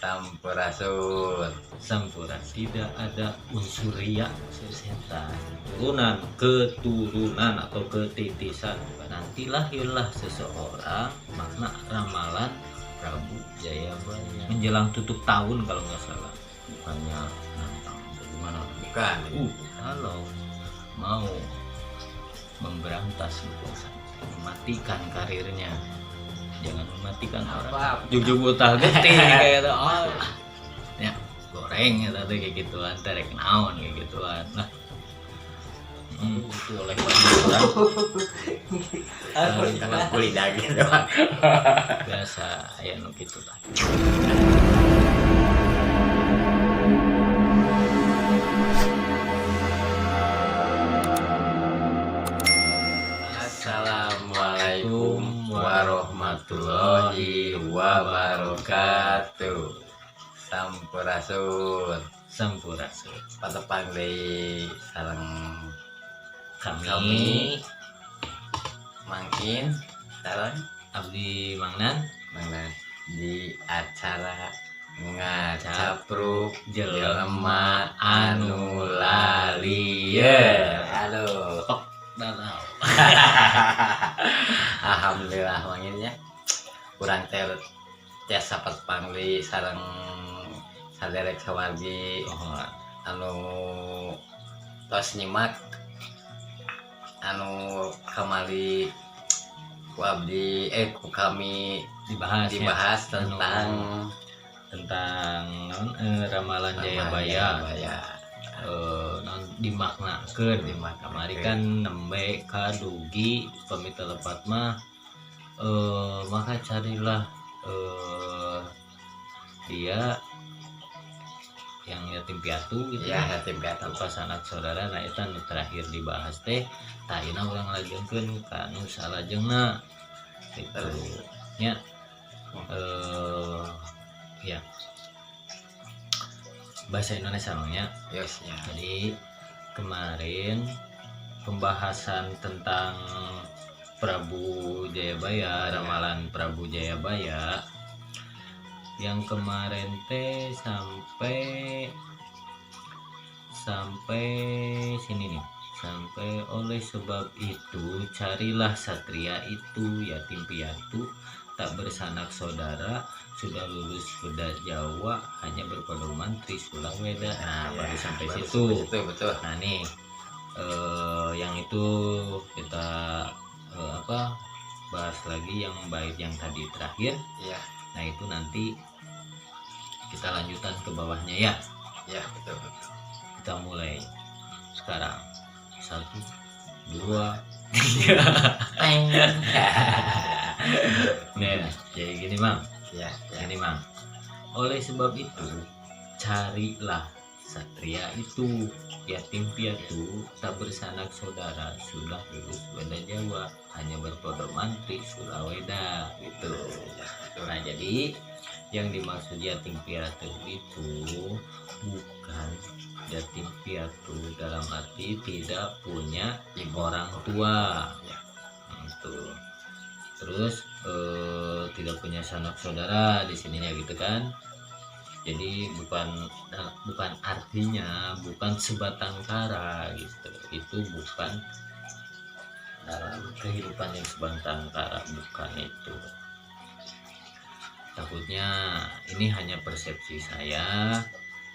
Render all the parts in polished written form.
Sampurasun. Sampura, tidak ada unsur riak setan, keturunan atau ketitisan. Nanti lahirlah seseorang, makna ramalan Prabu Jayabaya menjelang tutup tahun kalau nggak salah, bukannya nantang bagaimana, Bukan. kalau mau memberantas lukisan, mematikan karirnya, jangan mematikan orang. Jujur butah gede kayak itu, ya goreng ya tadi kayak gituan, terek naon kayak gituan. Nah, itu oleh orang Karena kulit daging doang. biasa ya nu gitu lah. Assalamualaikum warahmatullahi wabarakatuh. Sampurasun. Sampurasun. Patepang deui sareng Kami mangkin sareng Abdi Mangnan mana di acara ngacapruk jelema anu lalieun. Halo. danau. Alhamdulillah manginnya kurang tiasa patepang sareng saderek sawargi anu tos nyimak anu kamari ku abdi ku kami dibahas tentang ramalan Jayabaya. Dimaknakeun kamari kan nembe kadugi pamita lepat mah, maka carilah dia yang yatim piatu gitu ya yatim piatu pas anak saudara. Nah itu anu terakhir dibahas teh tayina urang ngalajenkeun ka anu salajengna gitu nya. Ya bahasa Indonesia namanya. yes ya. Jadi kemarin pembahasan tentang Prabu Jayabaya, ramalan Prabu Jayabaya yang kemarin teh sampai sini nih, sampai oleh sebab itu carilah satria itu yatim piatu tak bersanak saudara, sudah lulus sudah Jawa, hanya berpedoman Trisula Weda. Nah baru sampai situ. Betul. Nah nih yang itu kita bahas lagi yang bait yang tadi terakhir ya. Nah itu nanti kita lanjutan ke bawahnya ya. Ya betul. Kita mulai sekarang 1, 2, 3. Nah jadi gini Mang. Ya. Ini Mang, oleh sebab itu carilah satria itu yatim piatu tak bersanak saudara, sudah lulus Weda Jawa, hanya berpedoman Trisula Weda gitu. Nah jadi yang dimaksud yatim piatu itu bukan yatim piatu dalam arti tidak punya orang tua gitu. Terus tidak punya sanak saudara di sininya gitu kan. Jadi bukan artinya bukan sebatang kara gitu. Itu bukan dalam kehidupan yang sebatang kara, bukan itu. Takutnya ini hanya persepsi saya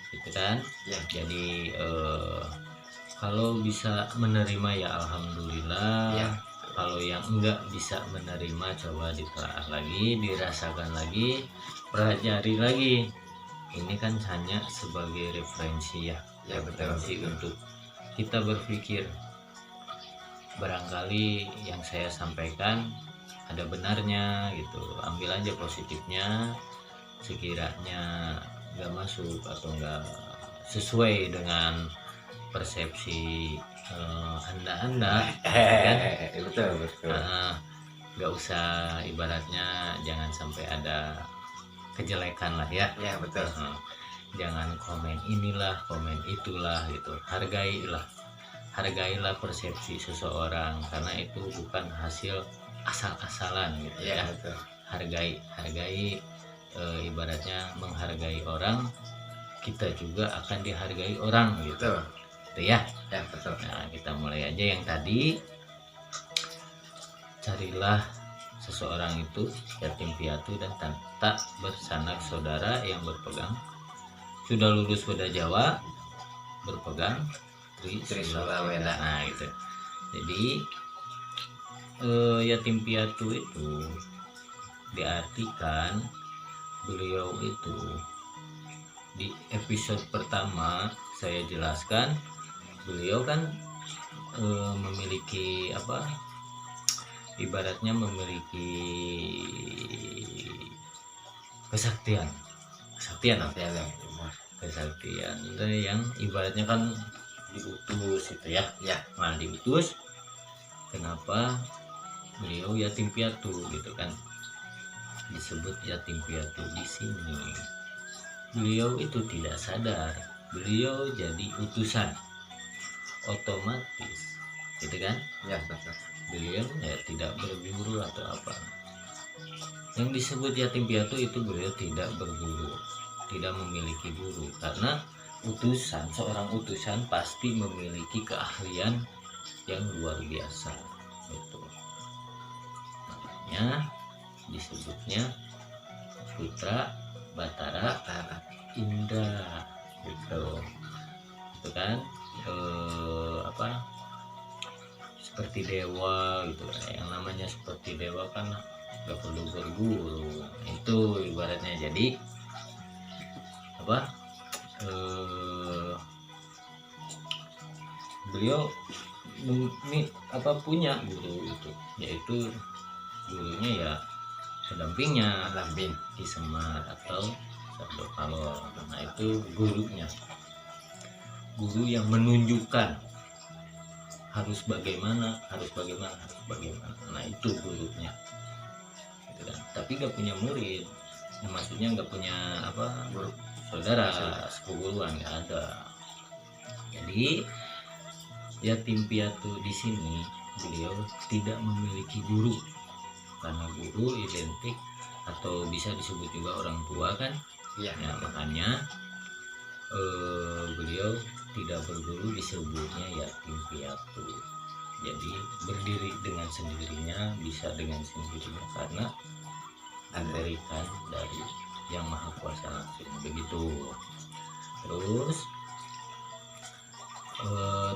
gitu kan ya. Jadi kalau bisa menerima ya alhamdulillah ya. Kalau yang enggak bisa menerima coba ditelaah lagi, dirasakan lagi, pelajari lagi. Ini kan hanya sebagai referensi ya referensi untuk kita berpikir. Barangkali yang saya sampaikan ada benarnya gitu, ambil aja positifnya. Sekiranya nggak masuk atau nggak sesuai dengan persepsi anda kan? Betul. Nggak usah, ibaratnya jangan sampai ada kejelekan lah ya. Ya betul. Jangan komen inilah, komen itulah gitu. Hargailah persepsi seseorang karena itu bukan hasil asal-asalan gitu ya. Betul. Hargai ibaratnya menghargai orang, kita juga akan dihargai orang gitu. Itu ya. Ya, betul. Nah, kita mulai aja yang tadi. Carilah seseorang itu yatim piatu dan tak bersanak saudara yang berpegang sudah lulus Weda Jawa, berpegang Trisula Weda. Nah gitu. Jadi yatim piatu itu diartikan, beliau itu di episode pertama saya jelaskan, beliau kan memiliki apa, ibaratnya memiliki kesaktian yang ibaratnya kan diutus itu ya. Nah diutus, kenapa beliau yatim piatu gitu kan, disebut yatim piatu di sini. Beliau itu tidak sadar beliau jadi utusan, otomatis gitu kan Ya, betul. beliau ya tidak berguru atau apa. Yang disebut yatim piatu itu beliau tidak berguru, tidak memiliki guru, karena utusan, seorang utusan pasti memiliki keahlian yang luar biasa itu. Makanya disebutnya putra Batara Indra gitu. Itu kan apa, seperti dewa gitu kan. Yang namanya seperti dewa kan gak perlu berguru, itu ibaratnya. Jadi apa, beliau punya guru itu, yaitu gurunya ya pendampingnya Ki Semar atau Sabdo Kalor. Nah itu gurunya, guru yang menunjukkan harus bagaimana. Nah itu gurunya gitu kan. Tapi gak punya murid, maksudnya gak punya apa, guru saudara sepuguruan, gak ada. Jadi yatim piatu di sini beliau tidak memiliki guru, karena guru identik atau bisa disebut juga orang tua kan. Ya, makanya beliau tidak berguru, disebutnya yatim piatu. Jadi berdiri dengan sendirinya, bisa dengan sendirinya karena diberikan dari Yang Maha Kuasa langsung begitu. Terus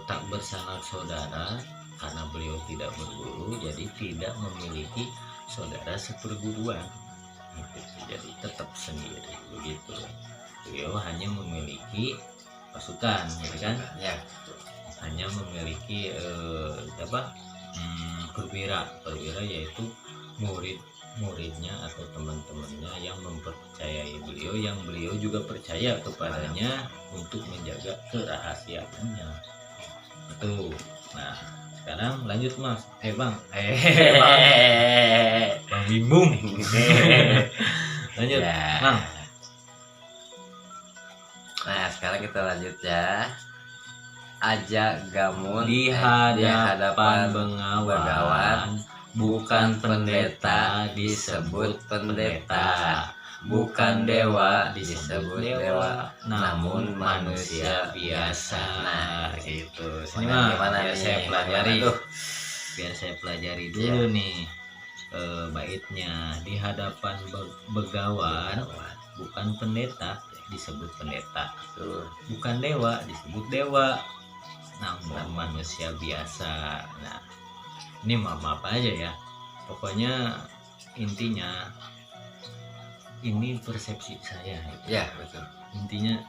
tak bersanak saudara, karena beliau tidak berguru, jadi tidak memiliki saudara seperguruan. Jadi tetap sendiri begitu. Beliau hanya memiliki pasukan, gitu kan? Ya. Hanya memiliki perwira yaitu muridnya atau teman-temannya yang mempercayai beliau, yang beliau juga percaya kepadanya untuk menjaga kerahasiaannya. Itu. Nah, sekarang lanjut Mas. Bang Bimbung. Lanjut, Ya. Bang. Nah, sekarang kita lanjut ya. Aja gamun Di hadapan bengawan, bukan pendeta disebut pendeta, bukan dewa disebut dewa, namun manusia biasa. Nah, itu. Ini mah Gimana biar nih? saya pelajari. Tuh. Biar saya pelajari dulu nih baitnya. Di hadapan begawan, bukan pendeta disebut pendeta, bukan dewa disebut dewa, namun manusia biasa. Nah, ini maaf aja ya, pokoknya intinya ini persepsi saya gitu. Ya, betul. Intinya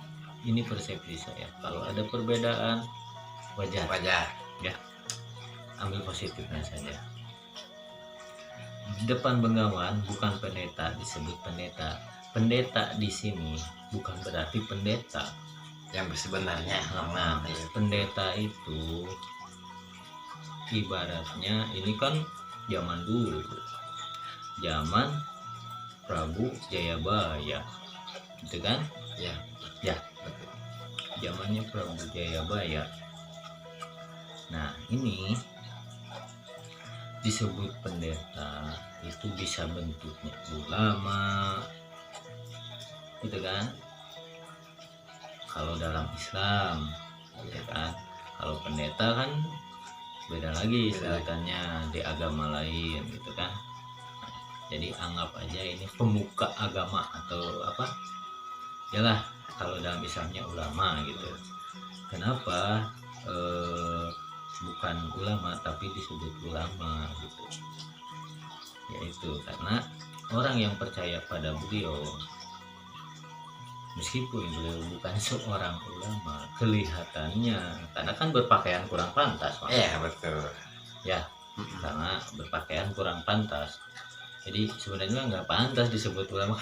ini persepsi saya. Kalau ada perbedaan wajar ya, ambil positifnya saja. Di depan bengawan bukan pendeta disebut pendeta. Pendeta di sini bukan berarti pendeta yang sebenarnya. Nah, pendeta itu ibaratnya ini kan zaman dulu, zaman Prabu Jayabaya, gitu kan? Ya, zamannya Prabu Jayabaya. Nah, ini disebut pendeta itu bisa bentuknya ulama, gitu kan. Kalau dalam Islam gitu kan. Kalau pendeta kan beda lagi sebutannya di agama lain gitu kan. Jadi anggap aja ini pemuka agama atau apa, yalah kalau dalam Islamnya ulama gitu. Kenapa bukan ulama tapi disebut ulama gitu, yaitu karena orang yang percaya pada beliau meskipun beliau bukan seorang ulama, kelihatannya karena kan berpakaian kurang pantas, Iya betul ya, karena berpakaian kurang pantas. Jadi sebenarnya nggak pantas disebut ulama,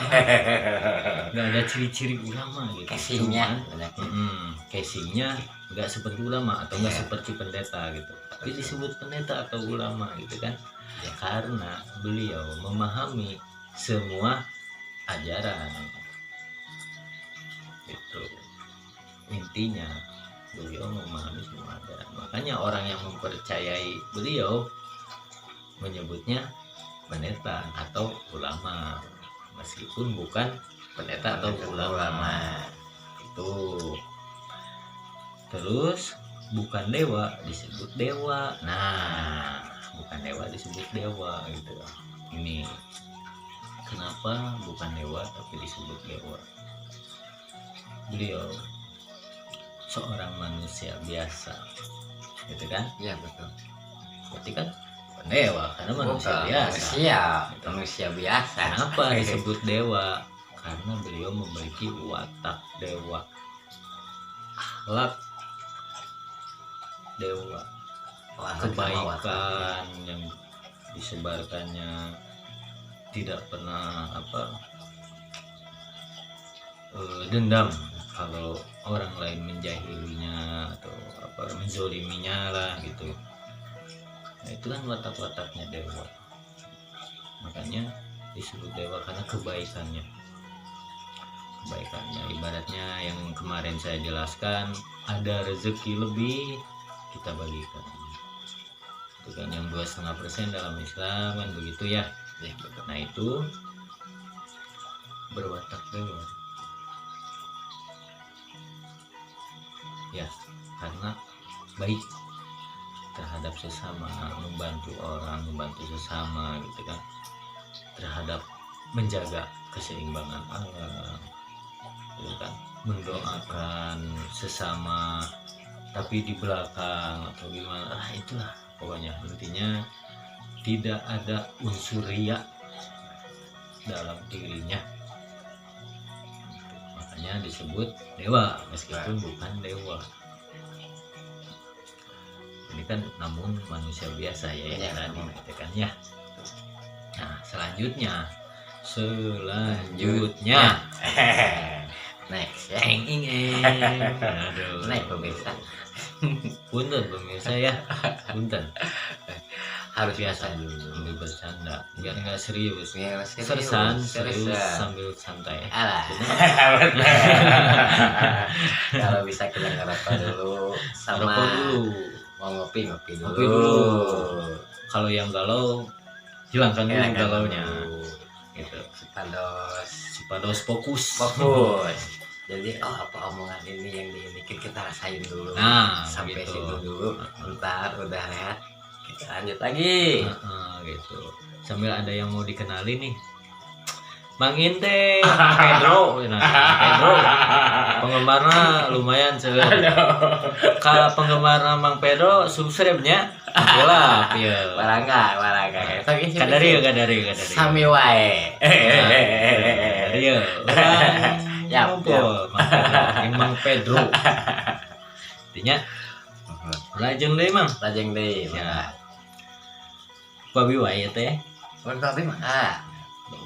nggak ada ciri-ciri ulama gitu. casingnya Casingnya nggak seperti ulama atau nggak seperti pendeta gitu, tapi disebut pendeta atau ulama gitu kan. Ya karena beliau memahami semua ajaran itu, intinya beliau memahami semua ajaran. Makanya orang yang mempercayai beliau menyebutnya pendeta atau ulama meskipun bukan pendeta atau ulama itu. Terus bukan dewa disebut dewa. Nah, bukan dewa disebut dewa gitu. Ini kenapa bukan dewa tapi disebut dewa? Beliau seorang manusia biasa gitu kan. Iya betul. Berarti kan dewa karena manusia biasa. Manusia biasa. Kenapa disebut dewa? Karena beliau memiliki watak dewa, akhlak dewa, kebaikan yang disebarkannya tidak pernah dendam kalau orang lain menjahilinya atau menzoliminya lah gitu. Nah, itu kan watak-wataknya dewa. Makanya disebut dewa karena kebaikannya. Ibaratnya yang kemarin saya jelaskan, ada rezeki lebih kita bagikan. Itu kan yang 2,5% dalam Islam kan begitu ya. Nah itu berwatak dewa. Ya, karena baik terhadap sesama, membantu orang, membantu sesama gitu kan, terhadap menjaga keseimbangan alam gitu kan, mendoakan sesama tapi di belakang atau gimana, itulah pokoknya intinya tidak ada unsur riya dalam dirinya. Makanya disebut dewa meskipun bukan dewa. Ini kan namun manusia biasa ya, tadi gitu kan ya. Nah selanjutnya next ya. Aduh, Naik pemirsa. Punten pemirsa ya, punten. Harus Biasa dulu sambil bercanda biar nggak serius. Serius Serius sambil santai. Alah. Kalau bisa kita ngerokok dulu sama mau ngopi dulu. Kalau yang galau hilangkan dulu galaunya gitu. Sipados fokus. Jadi apa omongan ini yang dibikin kita rasain dulu. Nah sampai gitu. situ dulu. Ntar udah rehat kita lanjut lagi. Gitu. Sambil ada yang mau dikenali nih, Mang Inte, Mang Pedro, penggemarnya lumayan kalau penggemar Mang Pedro subscribe-nya lah ya. Warangga Kadari sami wae. Iya. Ya, Mang Pedro. Intinya lajeng deh Mang. Ya. Babi wae teh. Babi mah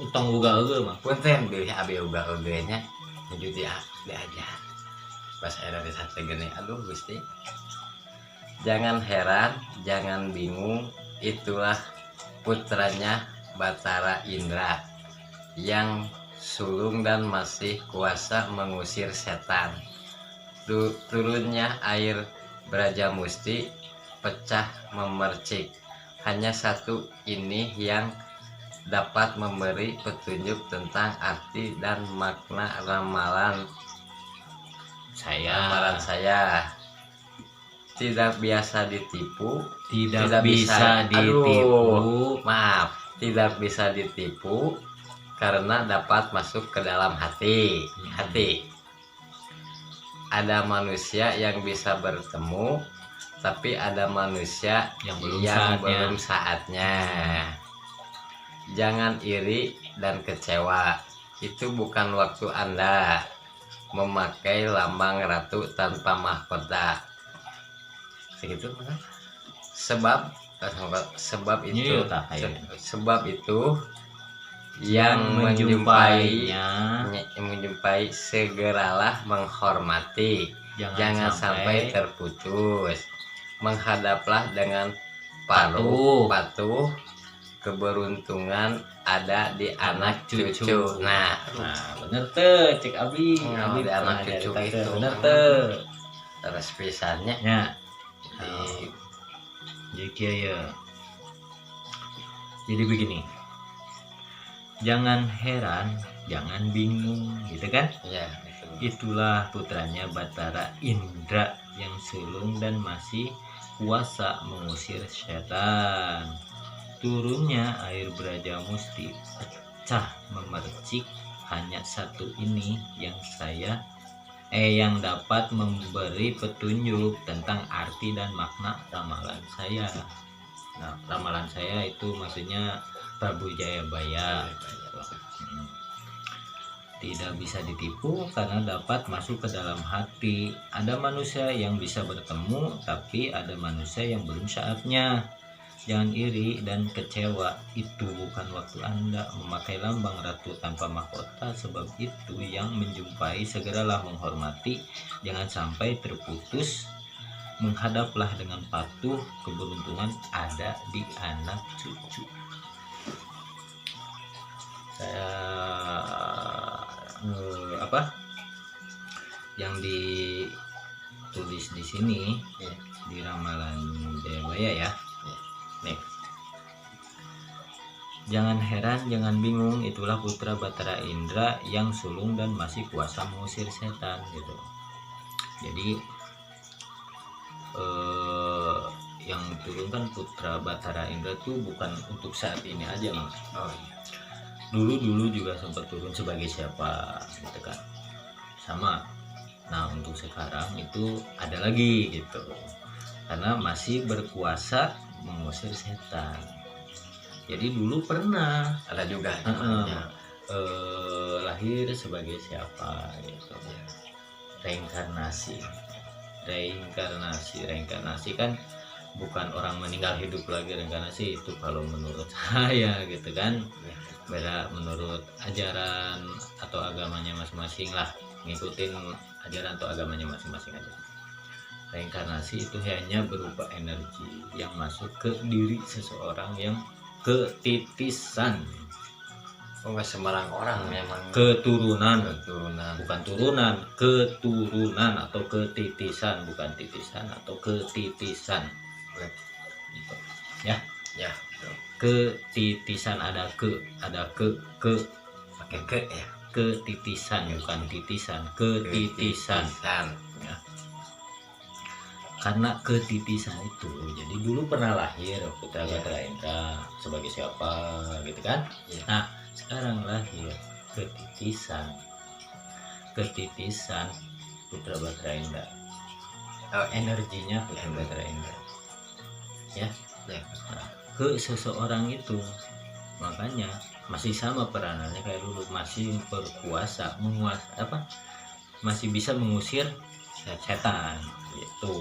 Utang uga mah. punten bilih abi uga nya jadi diajar. Pas era di sate gini, aduh Gusti. Jangan heran, jangan bingung, itulah putranya Batara Indra yang sulung dan masih kuasa mengusir setan. Turunnya air Brajamusti pecah memercik. Hanya satu ini yang dapat memberi petunjuk tentang arti dan makna ramalan saya. Tidak biasa ditipu, tidak bisa ditipu. Tidak bisa ditipu karena dapat masuk ke dalam hati. Ada manusia yang bisa bertemu, tapi ada manusia yang belum saatnya. Jangan iri dan kecewa. Itu bukan waktu Anda memakai lambang ratu tanpa mahkota. Segitu kan? Sebab itu yang menjumpai segeralah menghormati, jangan sampai terputus. Menghadaplah dengan patuh, keberuntungan ada di anak cucu. Nah bener tuh cek Abi di anak cucu itu bener tuh terus pisannya ya. Jadi begini, jangan heran, jangan bingung, gitu kan? Ya, itulah putranya Batara Indra yang sulung dan masih kuasa mengusir setan. Turunnya air Braja Musti pecah memercik, hanya satu ini yang dapat memberi petunjuk tentang arti dan makna ramalan saya. Nah, ramalan saya itu maksudnya Prabu Jayabaya. Tidak bisa ditipu karena dapat masuk ke dalam hati. Ada manusia yang bisa bertemu, tapi ada manusia yang belum saatnya. Jangan iri dan kecewa, itu bukan waktu Anda memakai lambang ratu tanpa mahkota. Sebab itu yang menjumpai segeralah menghormati, jangan sampai terputus. Menghadaplah dengan patuh, keberuntungan ada di anak cucu. Saya yang ditulis di sini di ramalan Jayabaya ya. Nih. Jangan heran, jangan bingung, itulah putra Batara Indra yang sulung dan masih kuasa mengusir setan gitu. Jadi yang turun kan putra Batara Indra tuh bukan untuk saat ini aja Mas. Dulu juga sempat turun sebagai siapa gitu kan, sama. Nah untuk sekarang itu ada lagi gitu, karena masih berkuasa mengusir setan. Jadi dulu pernah ada juga lahir sebagai siapa gitu. Reinkarnasi kan bukan orang meninggal hidup lagi. Reinkarnasi itu kalau menurut saya gitu kan, beda menurut ajaran atau agamanya masing-masing lah, ngikutin ajaran atau agamanya masing-masing aja. Reinkarnasi itu hanya berupa energi yang masuk ke diri seseorang yang ketitisan. Nggak sembarang orang memang. Keturunan, bukan turunan, keturunan atau ketitisan, bukan titisan atau ketitisan. Ya. Ketitisan ada ke pakai ke ya. Ketitisan bukan titisan, ketitisan. Ya. Karena ketitisan itu, jadi dulu pernah lahir putra Batara Indra sebagai siapa gitu kan. Nah sekarang lahir ketitisan putra Batara Indra. Energinya putra Batara Indra ya. Nah, ke seseorang itu, makanya masih sama peranannya kayak dulu, masih berkuasa masih bisa mengusir setan gitu.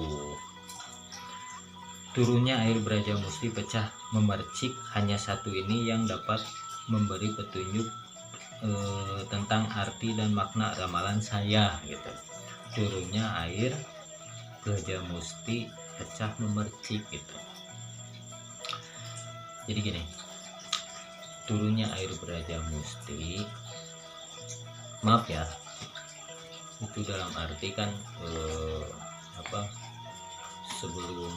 Turunnya air Braja Musti pecah memercik, hanya satu ini yang dapat memberi petunjuk tentang arti dan makna ramalan saya gitu. Turunnya air Braja Musti pecah memercik gitu. Jadi gini, turunnya air Braja Musti, maaf ya, itu dalam arti kan sebelum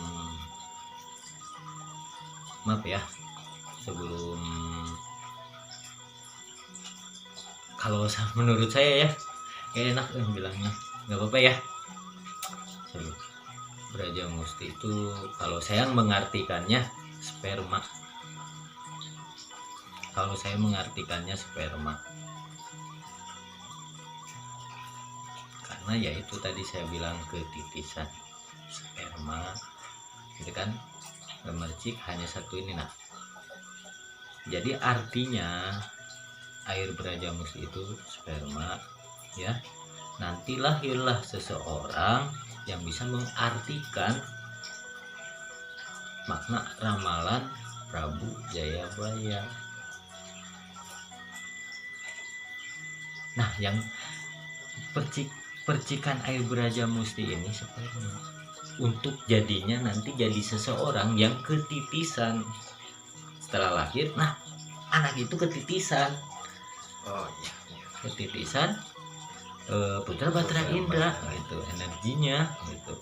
kalau menurut saya ya kayak enak bilangnya, nggak apa-apa ya. Brajamusti itu kalau saya mengartikannya sperma. Kalau saya mengartikannya sperma, karena ya itu tadi saya bilang ketitisan sperma, gitu kan, gemercik hanya satu ini. Nah, jadi artinya air Brajamusti itu sperma, ya. Nanti lahirlah seseorang yang bisa mengartikan makna ramalan Prabu Jayabaya. Nah, yang percikan air Brajamusti ini sperma, untuk jadinya nanti jadi seseorang yang ketitisan setelah lahir. Nah, anak itu ketitisan. Oh iya. Ketitisan putra Batra Indra gitu, energinya gitu.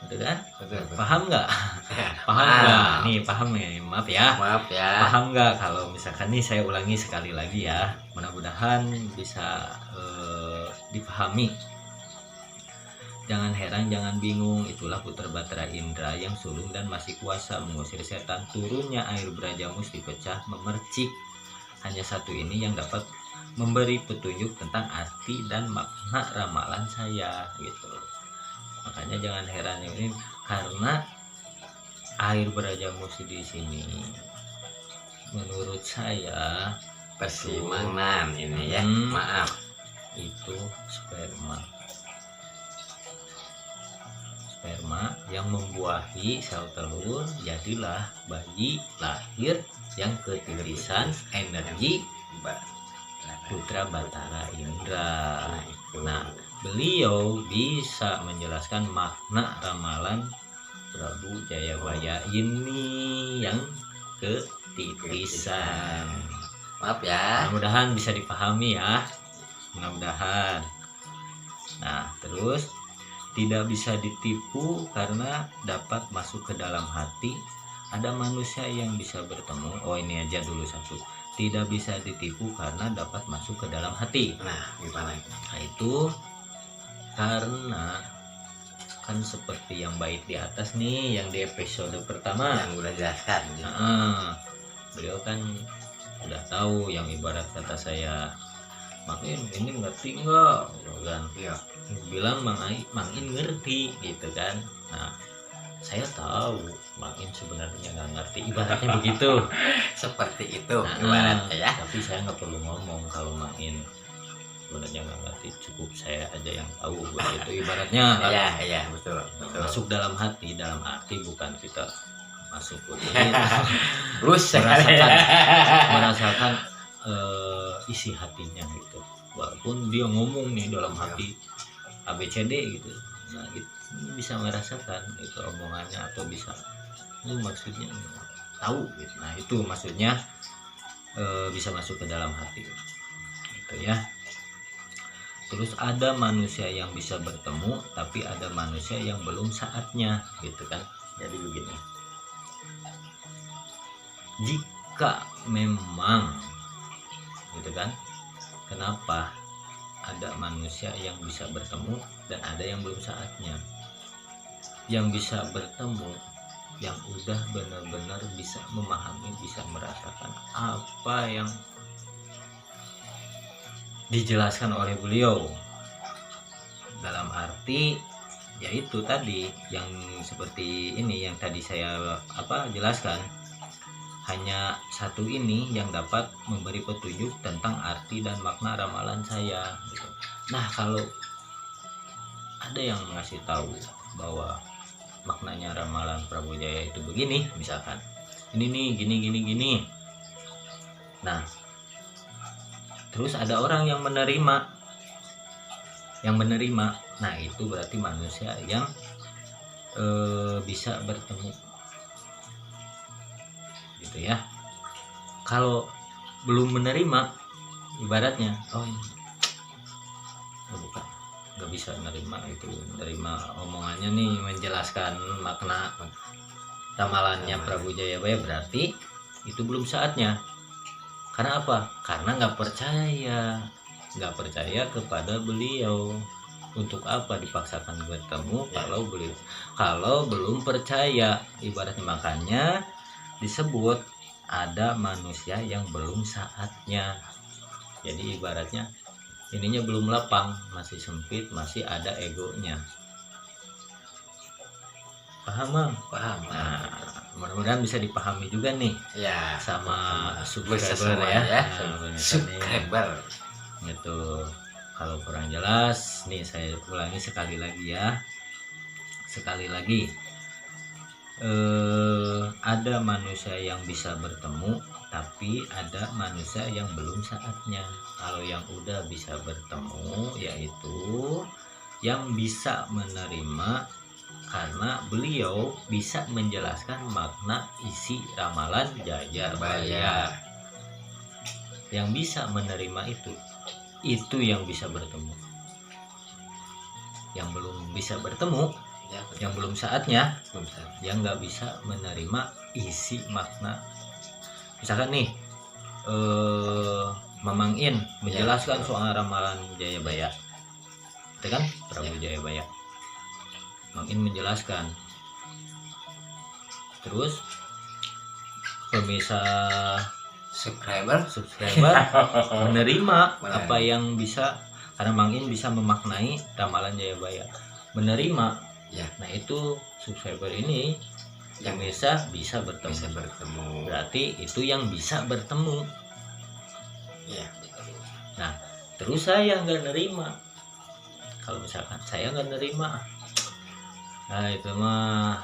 Betul kan? Betul. Paham nggak? Paham nggak? Nih paham ya, maaf ya. Maaf ya. Paham nggak kalau misalkan nih saya ulangi sekali lagi ya, mudah-mudahan bisa dipahami. Jangan heran, jangan bingung, itulah putra Batra Indra yang sulung dan masih kuasa mengusir setan. Turunnya air Brajamusti pecah memercik. Hanya satu ini yang dapat memberi petunjuk tentang arti dan makna ramalan saya gitu. Makanya jangan heran ini, karena air Brajamusti di sini menurut saya persimanan ini ya. Maaf. Itu sperma yang membuahi sel telur, jadilah bayi lahir yang ketitisan energi putra Batara Indra. Nah, beliau bisa menjelaskan makna ramalan Prabu Jayabaya ini yang ketitisan. Maaf ya. Mudah-mudahan bisa dipahami ya. Mudah-mudahan. Nah, terus tidak bisa ditipu karena dapat masuk ke dalam hati. Ada manusia yang bisa bertemu. Oh, ini aja dulu satu. Tidak bisa ditipu karena dapat masuk ke dalam hati. Nah, gimana? Nah, itu karena kan seperti yang bait di atas nih, yang di episode pertama yang udah jelaskan. Beliau kan udah tahu yang ibarat kata saya, makin ini ngerti nggak, kan? Iya. Bilang Mang In ngerti gitu kan. Nah, saya tahu Mang In sebenarnya nggak ngerti, ibaratnya begitu. Seperti itu ibaratnya ya. Tapi saya nggak perlu ngomong kalau Mang In sebenarnya nggak ngerti, cukup saya aja yang tahu begitu ibaratnya. Iya betul. Masuk dalam hati, dalam arti bukan kita masuk ke merasakan isi hatinya gitu. Walaupun dia ngomong nih dalam hati ABCD gitu, nah gitu, bisa merasakan itu omongannya atau bisa maksudnya tahu gitu. Nah itu maksudnya bisa masuk ke dalam hati gitu ya. Terus ada manusia yang bisa bertemu, tapi ada manusia yang belum saatnya gitu kan. Jadi begini, jika memang gitu kan, kenapa ada manusia yang bisa bertemu dan ada yang belum saatnya? Yang bisa bertemu, yang udah benar-benar bisa memahami, bisa merasakan apa yang dijelaskan oleh beliau, dalam arti yaitu tadi yang seperti ini yang tadi saya jelaskan. Hanya satu ini yang dapat memberi petunjuk tentang arti dan makna ramalan saya gitu. Nah, kalau ada yang ngasih tahu bahwa maknanya ramalan Prabu Jaya itu begini, misalkan ini nih gini. Nah, terus ada orang yang menerima. Nah, itu berarti manusia yang bisa bertemu gitu ya. Kalau belum menerima, ibaratnya bukan, nggak bisa menerima omongannya nih, menjelaskan makna ramalannya Prabu Jayabaya, berarti itu belum saatnya. Karena apa? Karena nggak percaya kepada beliau. Untuk apa dipaksakan bertemu kalau belum percaya, ibaratnya. Makanya disebut ada manusia yang belum saatnya. Jadi ibaratnya ininya belum lapang, masih sempit, masih ada egonya. Paham, Bang? Paham. Nah, mudah-mudahan bisa dipahami juga nih Ya, sama subscriber semua ya. Subscriber. Gitu. Kalau kurang jelas nih saya ulangi sekali lagi ya. Sekali lagi. Ada manusia yang bisa bertemu, tapi ada manusia yang belum saatnya. Kalau yang udah bisa bertemu yaitu yang bisa menerima, karena beliau bisa menjelaskan makna isi ramalan Jayabaya. Yang bisa menerima itu yang bisa bertemu. Yang belum bisa bertemu, yang belum saatnya, yang nggak bisa menerima isi makna. Misalkan nih Mamang In menjelaskan soal ramalan Jayabaya, itu kan Prabu Jayabaya. Mang In menjelaskan, terus pemirsa subscriber menerima apa yang bisa, karena Mang In bisa memaknai ramalan Jayabaya, menerima ya. Nah itu subscriber ini yang bisa bertemu. Berarti itu yang bisa bertemu ya. Nah terus saya nggak nerima. Kalau misalkan saya nggak nerima, nah itu mah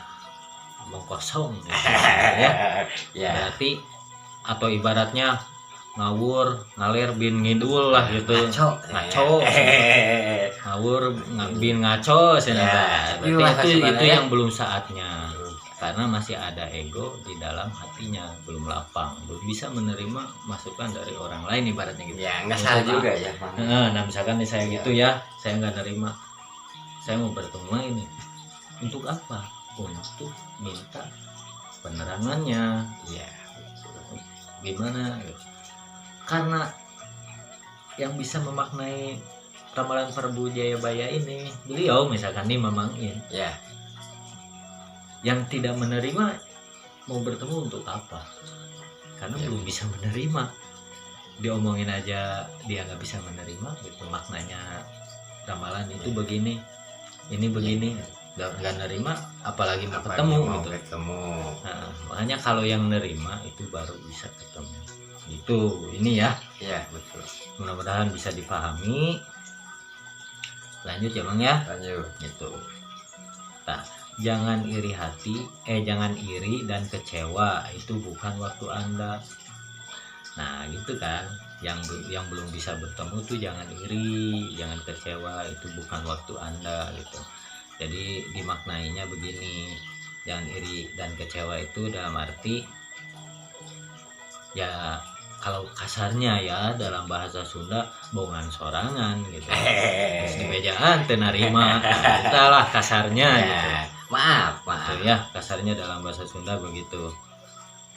omong kosong gitu, ya. Berarti atau ibaratnya ngawur ngalir bin ngidul lah gitu, ngaco ngawur bin ngaco berarti itu yang belum saatnya, karena masih ada ego di dalam hatinya, belum lapang, belum bisa menerima masukan dari orang lain ibaratnya gitu ya. Nggak salah juga ya. Nah misalkan nih saya gitu ya, saya nggak nerima, saya mau bertemu ini untuk apa? Untuk minta penerangannya ya. Gimana? Karena yang bisa memaknai ramalan Prabu Jayabaya ini beliau, misalkan nih Mamang In ya. Yang tidak menerima mau bertemu untuk apa? Karena belum bisa menerima. Diomongin aja dia nggak bisa menerima gitu, maknanya ramalan itu begini, ini begini, nggak nerima, apalagi mau ketemu gitu. Nah, makanya kalau yang nerima itu baru bisa ketemu. Itu ini ya. Iya betul. Mudah-mudahan bisa dipahami. Lanjut ya Bang ya. Lanjut. Gitu. Nah, jangan iri hati, jangan iri dan kecewa, itu bukan waktu Anda. Nah gitu kan, yang belum bisa bertemu tuh jangan iri, jangan kecewa, itu bukan waktu Anda gitu. Jadi dimaknainya begini, jangan iri dan kecewa itu dalam arti ya, kalau kasarnya ya dalam bahasa Sunda bongan sorangan gitu. Terus di mejaan tenarima, itulah kasarnya ya, gitu. Maaf gitu ya, kasarnya dalam bahasa Sunda begitu.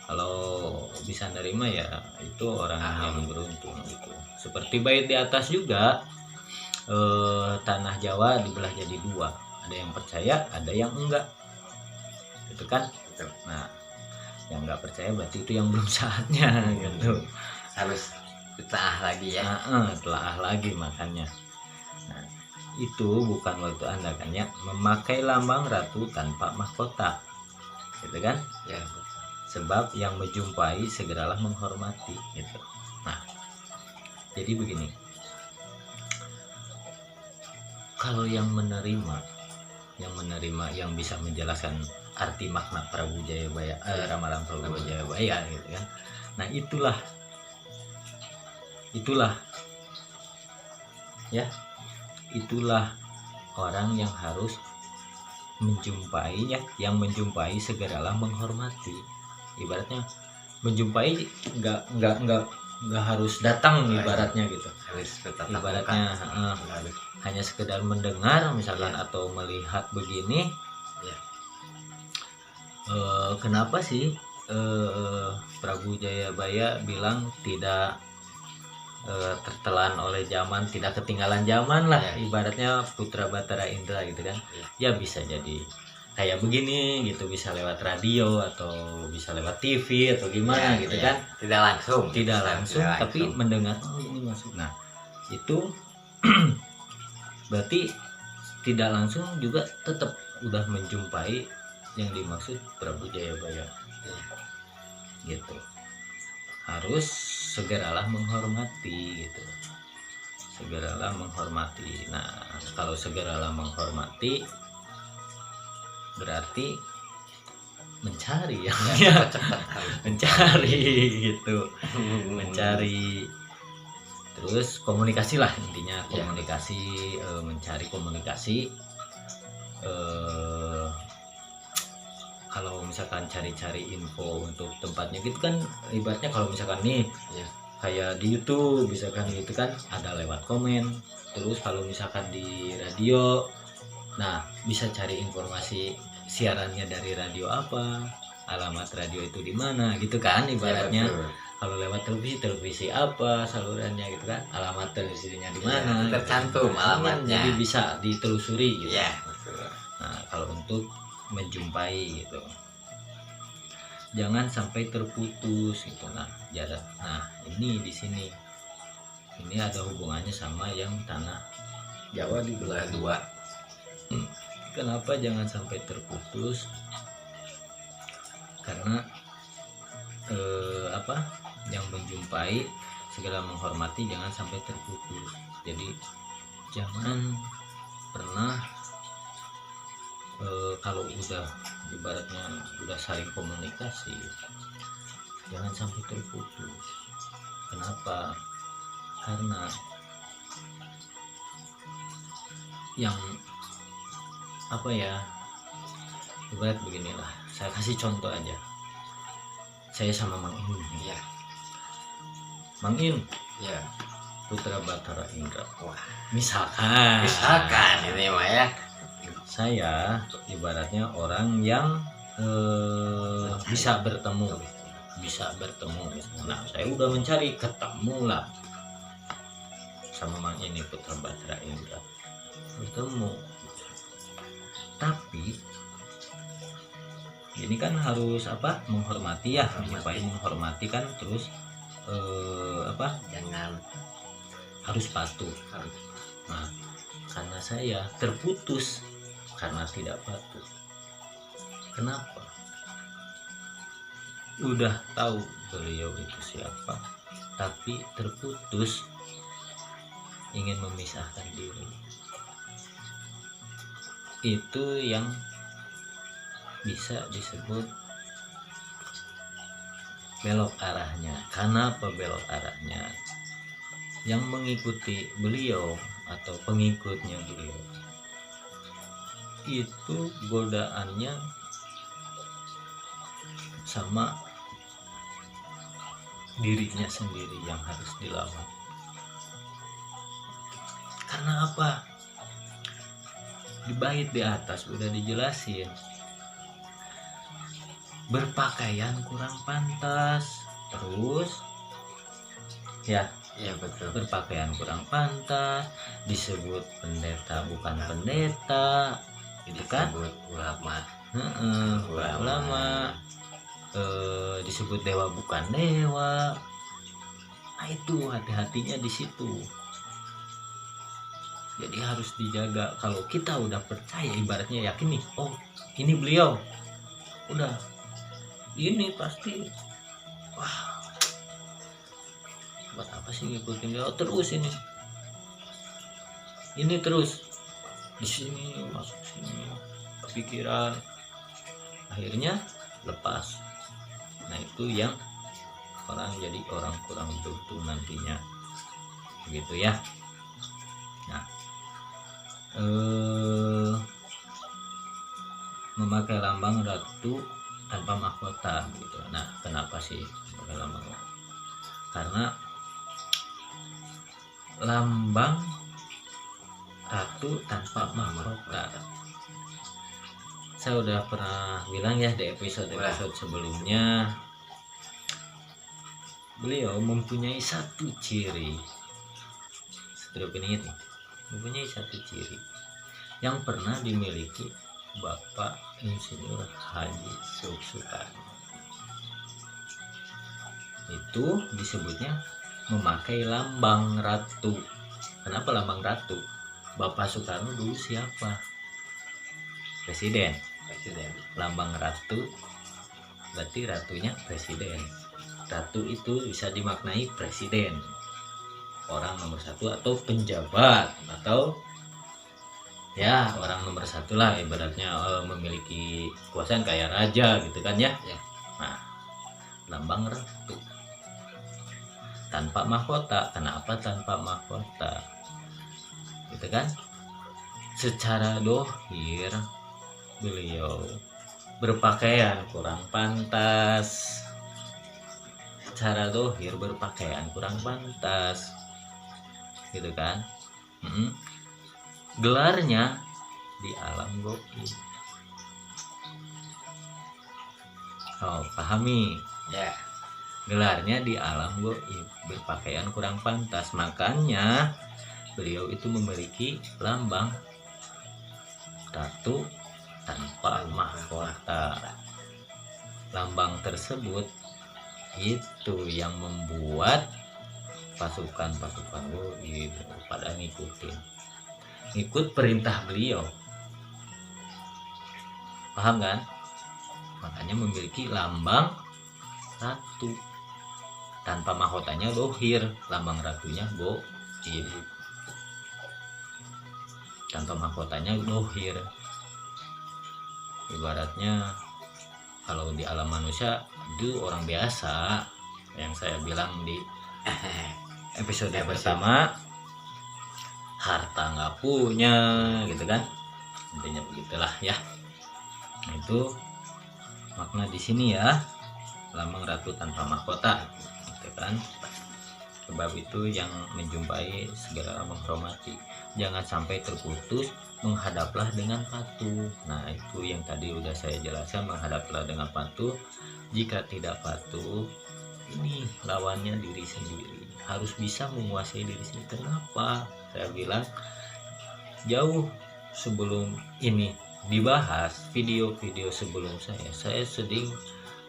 Kalau bisa nerima ya itu orang yang beruntung gitu. Seperti bait di atas juga, tanah Jawa dibelah jadi dua, ada yang percaya, ada yang enggak, gitu kan. Nah yang nggak percaya berarti itu yang belum saatnya gitu, harus telaah lagi ya. Telaah lagi makanya. Nah itu bukan waktu Anda kan ya, memakai lambang ratu tanpa mahkota gitu kan ya. Sebab yang menjumpai segeralah menghormati gitu. Nah jadi begini, kalau yang menerima yang bisa menjelaskan arti makna Prabu Jayabaya, ramalan Prabu Jayabaya gitu kan. Nah itulah ya, itulah orang yang harus menjumpainya, yang menjumpai segeralah menghormati. Ibaratnya menjumpai nggak harus datang ibaratnya gitu. Ibaratnya hanya sekedar mendengar misalkan atau melihat begini ya. Kenapa sih Prabu Jayabaya bilang tidak tertelan oleh zaman, tidak ketinggalan zaman lah, Ya. ibaratnya Putra Batara Indra gitu kan. Ya bisa jadi kayak begini gitu, bisa lewat radio atau bisa lewat TV atau gimana Ya, gitu ya. kan. Tidak langsung, Tidak langsung tidak tapi langsung. mendengar oh ini masuk. Nah itu berarti tidak langsung juga tetap udah menjumpai yang dimaksud Prabu Jayabaya gitu. Harus segeralah menghormati gitu, segeralah menghormati. Nah kalau segeralah menghormati berarti mencari ya, Cepat-cepat harus mencari gitu, mencari. Terus komunikasi lah intinya, komunikasi, mencari komunikasi. Kalau misalkan cari-cari info untuk tempatnya gitu kan, ibaratnya kalau misalkan nih kayak di YouTube misalkan gitu kan, ada lewat komen. Terus kalau misalkan di radio, nah bisa cari informasi siarannya dari radio apa, alamat radio itu di mana gitu kan ibaratnya. Kalau lewat televisi apa salurannya gitu kan, alamat televisinya di mana tercantum gitu. alamatnya, jadi bisa ditelusuri gitu. Betul. Nah kalau untuk menjumpai gitu, jangan sampai terputus gitu. Nah jarak, nah ini di sini ini ada hubungannya sama yang tanah Jawa dibelah dua. Kenapa jangan sampai terputus? Karena yang menjumpai segera menghormati, jangan sampai terputus. Jadi jangan pernah kalau udah ibaratnya udah saling komunikasi, jangan sampai terputus. Kenapa? Karena yang ibarat beginilah, saya kasih contoh aja. Saya sama Mang In, Mang In, Putra Batara Indra. Wah, misalkan ini mah ya, saya ibaratnya orang yang bisa bertemu. Nah saya udah mencari, ketemu lah sama Mang ini Putra Batara Indra, bertemu. Tapi ini kan harus menghormati ya, menghormati kan. Terus jangan harus patuh. Nah karena saya terputus karena tidak patuh. Kenapa? Udah tahu beliau itu siapa, tapi terputus, ingin memisahkan diri. Itu yang bisa disebut belok arahnya. Kenapa belok arahnya? Yang mengikuti beliau atau pengikutnya beliau itu godaannya sama dirinya sendiri yang harus dilawan. Karena apa? Di bait di atas udah dijelasin, berpakaian kurang pantas. Terus betul, berpakaian kurang pantas, disebut pendeta bukan pendeta gitu kan, ulama, disebut dewa bukan dewa. Nah itu hati-hatinya di situ. Jadi harus dijaga. Kalau kita udah percaya, ibaratnya yakin nih, oh ini beliau, udah ini pasti, wah buat apa sih ngikutin dia terus, ini terus di sini, masuk sini pikiran, akhirnya lepas. Nah itu yang orang jadi orang kurang beruntung nantinya gitu ya. Nah memakai lambang ratu tanpa mahkota gitu. Nah kenapa sih memakai lambang? Karena lambang ratu tanpa mahkota, saya udah pernah bilang ya di episode sebelumnya, beliau mempunyai satu ciri, stroke ini mempunyai satu ciri yang pernah dimiliki Bapak Insinyur Haji Soekarno. Itu disebutnya memakai lambang ratu. Kenapa lambang ratu? Bapak Soekarno dulu siapa? Presiden. Lambang ratu berarti ratunya presiden. Ratu itu bisa dimaknai presiden, orang nomor satu atau penjabat, atau ya orang nomor satu lah, ibaratnya memiliki kekuasaan kayak raja gitu kan ya. Nah, lambang ratu tanpa mahkota. Kenapa tanpa mahkota? Gitu kan? Secara dohir beliau berpakaian kurang pantas. Secara dohir berpakaian kurang pantas, gitu kan? Gelarnya di alam gaib. Oh, pahami ya. Gelarnya di alam gaib, berpakaian kurang pantas, makanya beliau itu memiliki lambang ratu tanpa mahkota. Lambang tersebut itu yang membuat pasukan-pasukan gaib pada ngikut perintah beliau, paham kan? Makanya memiliki lambang ratu tanpa mahkotanya dohir, lambang ratunya gaib, tanpa mahkotanya dohir. Ibaratnya kalau di alam manusia itu orang biasa, yang saya bilang di episode pertama, harta nggak punya gitu kan, intinya begitulah ya. Nah, itu makna di sini ya, lambang ratu tanpa mahkota gitu kan. Sebab itu yang menjumpai segera menghormati, jangan sampai terputus. Menghadaplah dengan patuh. Nah, itu yang tadi udah saya jelaskan, menghadaplah dengan patuh. Jika tidak patuh, ini lawannya diri sendiri. Harus bisa menguasai diri sendiri. Kenapa? Saya bilang jauh sebelum ini dibahas, video-video sebelum saya sedang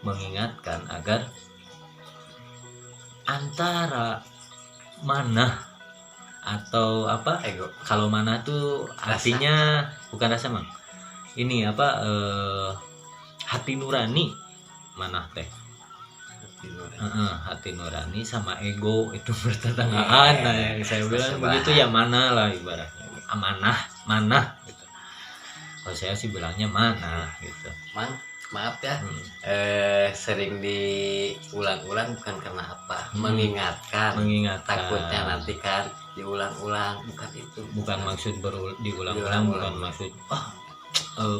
mengingatkan agar antara manah atau apa, ego. Kalau mana tuh artinya bukan rasa, Mang. Ini apa, hati nurani. Manah teh hati nurani sama ego itu bertetanggaan. Nah, yang saya bilang begitu ya, mana lah ibaratnya, manah gitu. Kalau saya sih bilangnya manah gitu. Maaf ya, sering diulang-ulang bukan karena apa, mengingatkan. Takutnya nanti kan diulang-ulang, bukan itu. Bukan maksud diulang-ulang, bukan maksud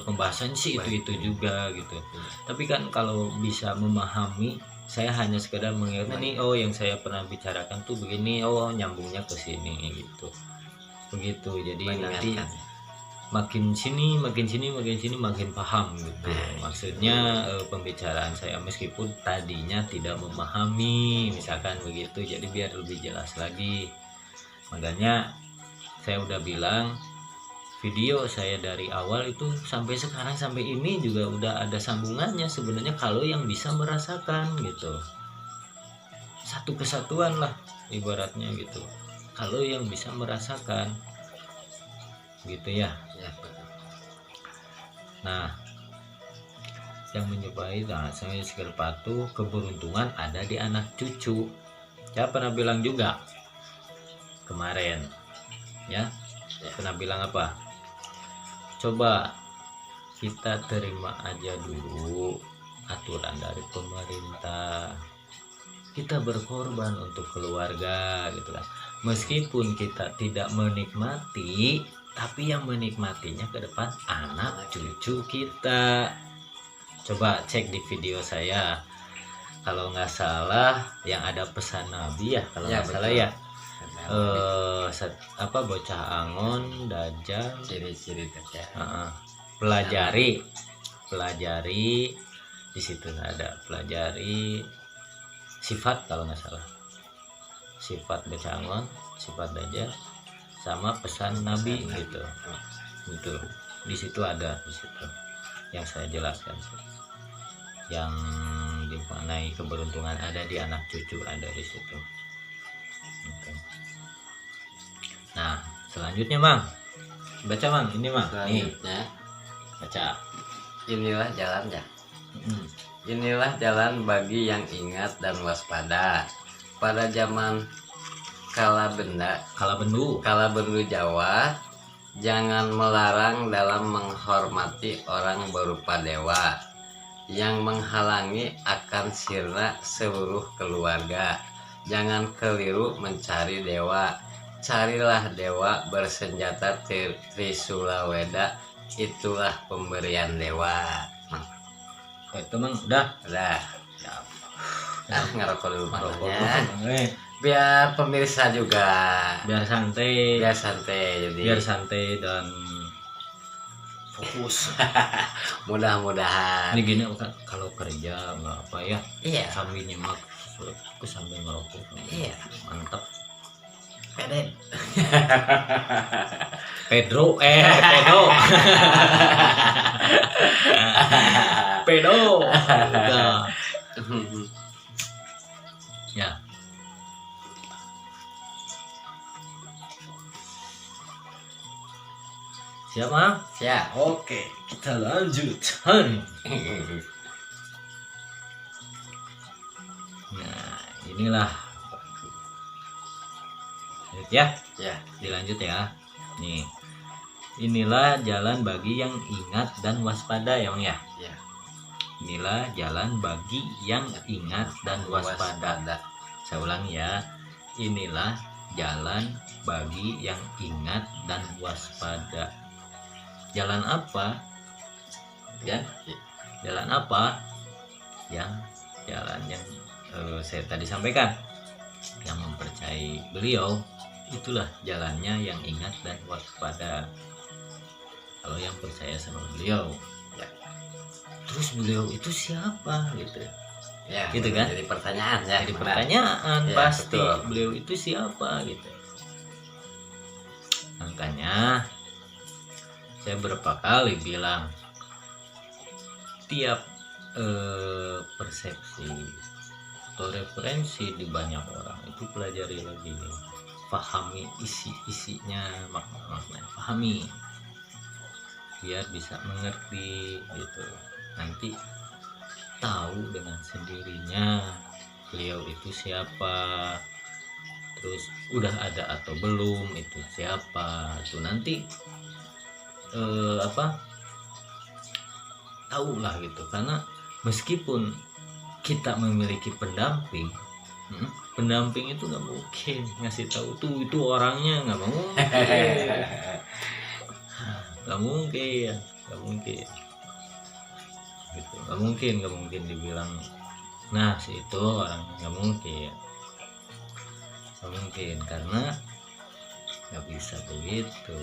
pembahasan sih itu juga gitu. Tapi kan kalau bisa memahami, saya hanya sekedar mengingatkan nih, oh yang saya pernah bicarakan tuh begini, oh nyambungnya ke sini gitu. Begitu. Jadi nanti makin sini makin paham gitu. Maksudnya pembicaraan saya meskipun tadinya tidak memahami, misalkan begitu, jadi biar lebih jelas lagi. Makanya saya udah bilang video saya dari awal itu sampai sekarang, sampai ini juga udah ada sambungannya sebenarnya, kalau yang bisa merasakan gitu. Satu kesatuan lah ibaratnya gitu, kalau yang bisa merasakan gitu ya. Nah, yang menyupai saya sekedar patuh, keberuntungan ada di anak cucu. Saya pernah bilang juga kemarin ya, pernah bilang apa, coba kita terima aja dulu aturan dari pemerintah, kita berkorban untuk keluarga gitu kan. Meskipun kita tidak menikmati, tapi yang menikmatinya ke depan anak cucu kita. Coba cek di video saya, kalau nggak salah yang ada pesan Nabi ya, kalau nggak salah ya, bocah angon dajjal, ciri-ciri pelajari di situ ada pelajari sifat kalau nggak salah, sifat becangon, sifat dajjal, sama pesan Nabi gitu. Itu di situ ada, di situ yang saya jelaskan, yang dimaknai keberuntungan ada di anak cucu ada di situ. Gitu. Nah selanjutnya Mang, baca Mang, ini Mang nih, Selanjutnya, baca. inilah jalannya. Inilah jalan bagi yang ingat dan waspada. Pada zaman kala bendu Jawa, jangan melarang dalam menghormati orang berupa dewa yang menghalangi akan sirna seluruh keluarga. Jangan keliru mencari dewa. Carilah dewa bersenjata Trisula Weda, itulah pemberian dewa. Itu Mang udah. Ngerokok dulu Rokok makanya. Biar pemirsa juga biar santai, jadi biar santai dan fokus. Mudah-mudahan Ini gini kalau kerja nggak apa ya, iya sambil nyimak aku sambil ngerokok. iya Mantap. pede. Pedro pedo udah ya. Siapa? Siap. Oke, kita lanjutkan. Nah, inilah. Lanjut ya, Ya, dilanjut ya. Nih, inilah jalan bagi yang ingat dan waspada ya, Bang ya. ya. Inilah jalan bagi yang ingat dan waspada. Saya ulangi ya. Inilah jalan bagi yang ingat dan waspada. Jalan apa? Ya, jalan apa? Yang jalan yang saya tadi sampaikan, yang mempercayai beliau, itulah jalannya yang ingat dan waspada. Kalau yang percaya sama beliau, Ya. Terus beliau itu siapa gitu? Ya, Gitu kan? Jadi pertanyaan ya. Jadi benar. pertanyaan Ya, pasti betul. beliau itu siapa gitu. Makanya saya berapa kali bilang tiap persepsi atau referensi di banyak orang itu pelajari lagi, pahami isinya, makna-maknanya, pahami biar bisa mengerti gitu. Nanti tahu dengan sendirinya beliau itu siapa, terus udah ada atau belum itu siapa, itu nanti tahu lah gitu. Karena meskipun kita memiliki pendamping, pendamping itu nggak mungkin ngasih tahu tuh itu orangnya, nggak mungkin gitu, nggak mungkin dibilang nah si itu orangnya, nggak mungkin karena nggak bisa begitu.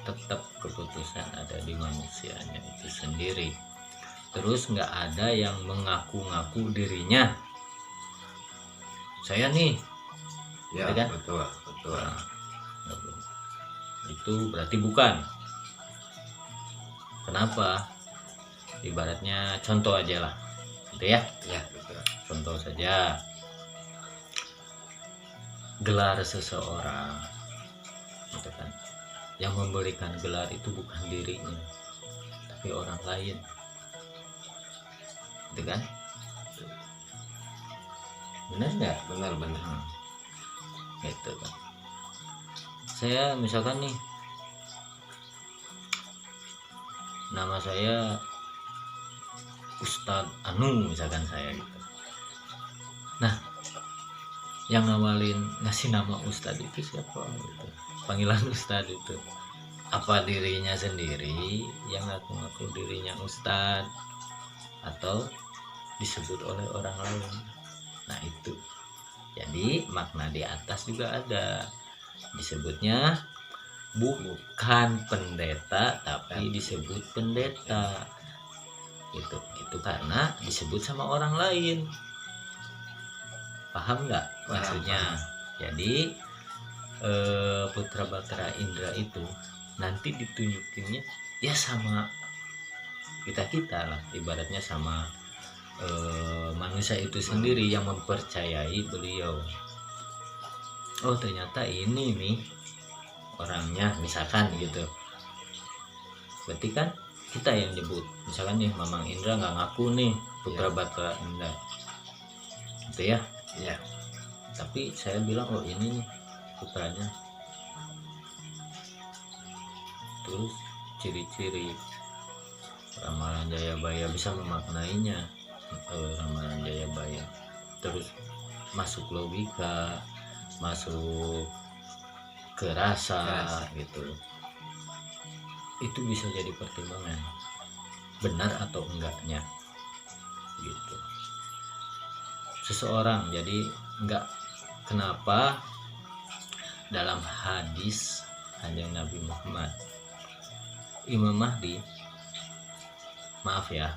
Tetap keputusan ada di manusianya itu sendiri. Terus nggak ada yang mengaku-ngaku dirinya saya nih, Ya, kan? betul. Nah, itu berarti bukan. Kenapa? Ibaratnya contoh aja lah gitu ya. Ya, betul. Contoh saja, gelar seseorang gitu kan, yang memberikan gelar itu bukan dirinya tapi orang lain gitu kan. Benar nggak? Benar. Gitu kan. Saya misalkan nih, nama saya Ustadz Anu misalkan saya gitu. Nah, yang ngawalin ngasih nama Ustadz itu siapa gitu, panggilan Ustadz itu apa dirinya sendiri yang ngaku-ngaku dirinya Ustadz atau disebut oleh orang lain. Nah itu jadi makna di atas juga ada, disebutnya bukan pendeta tapi disebut pendeta itu karena disebut sama orang lain Paham nggak maksudnya? Paham. Jadi putra batra Indra itu nanti ditunjukinnya ya sama kita lah, ibaratnya sama manusia itu sendiri yang mempercayai beliau. Oh ternyata ini nih orangnya, misalkan gitu. Berarti kan kita yang nyebut, misalkan nih Mamang Indra nggak ngaku nih putra batra Indra, gitu ya. Iya. Tapi saya bilang oh ini nih putranya. Terus ciri-ciri ramalan Jayabaya bisa memaknainya, ramalan Jayabaya. Terus masuk logika, masuk ke rasa gitu. Itu bisa jadi pertimbangan benar atau enggaknya gitu. Seseorang jadi enggak, kenapa dalam hadis Kanjeng Nabi Muhammad Imam Mahdi, maaf ya,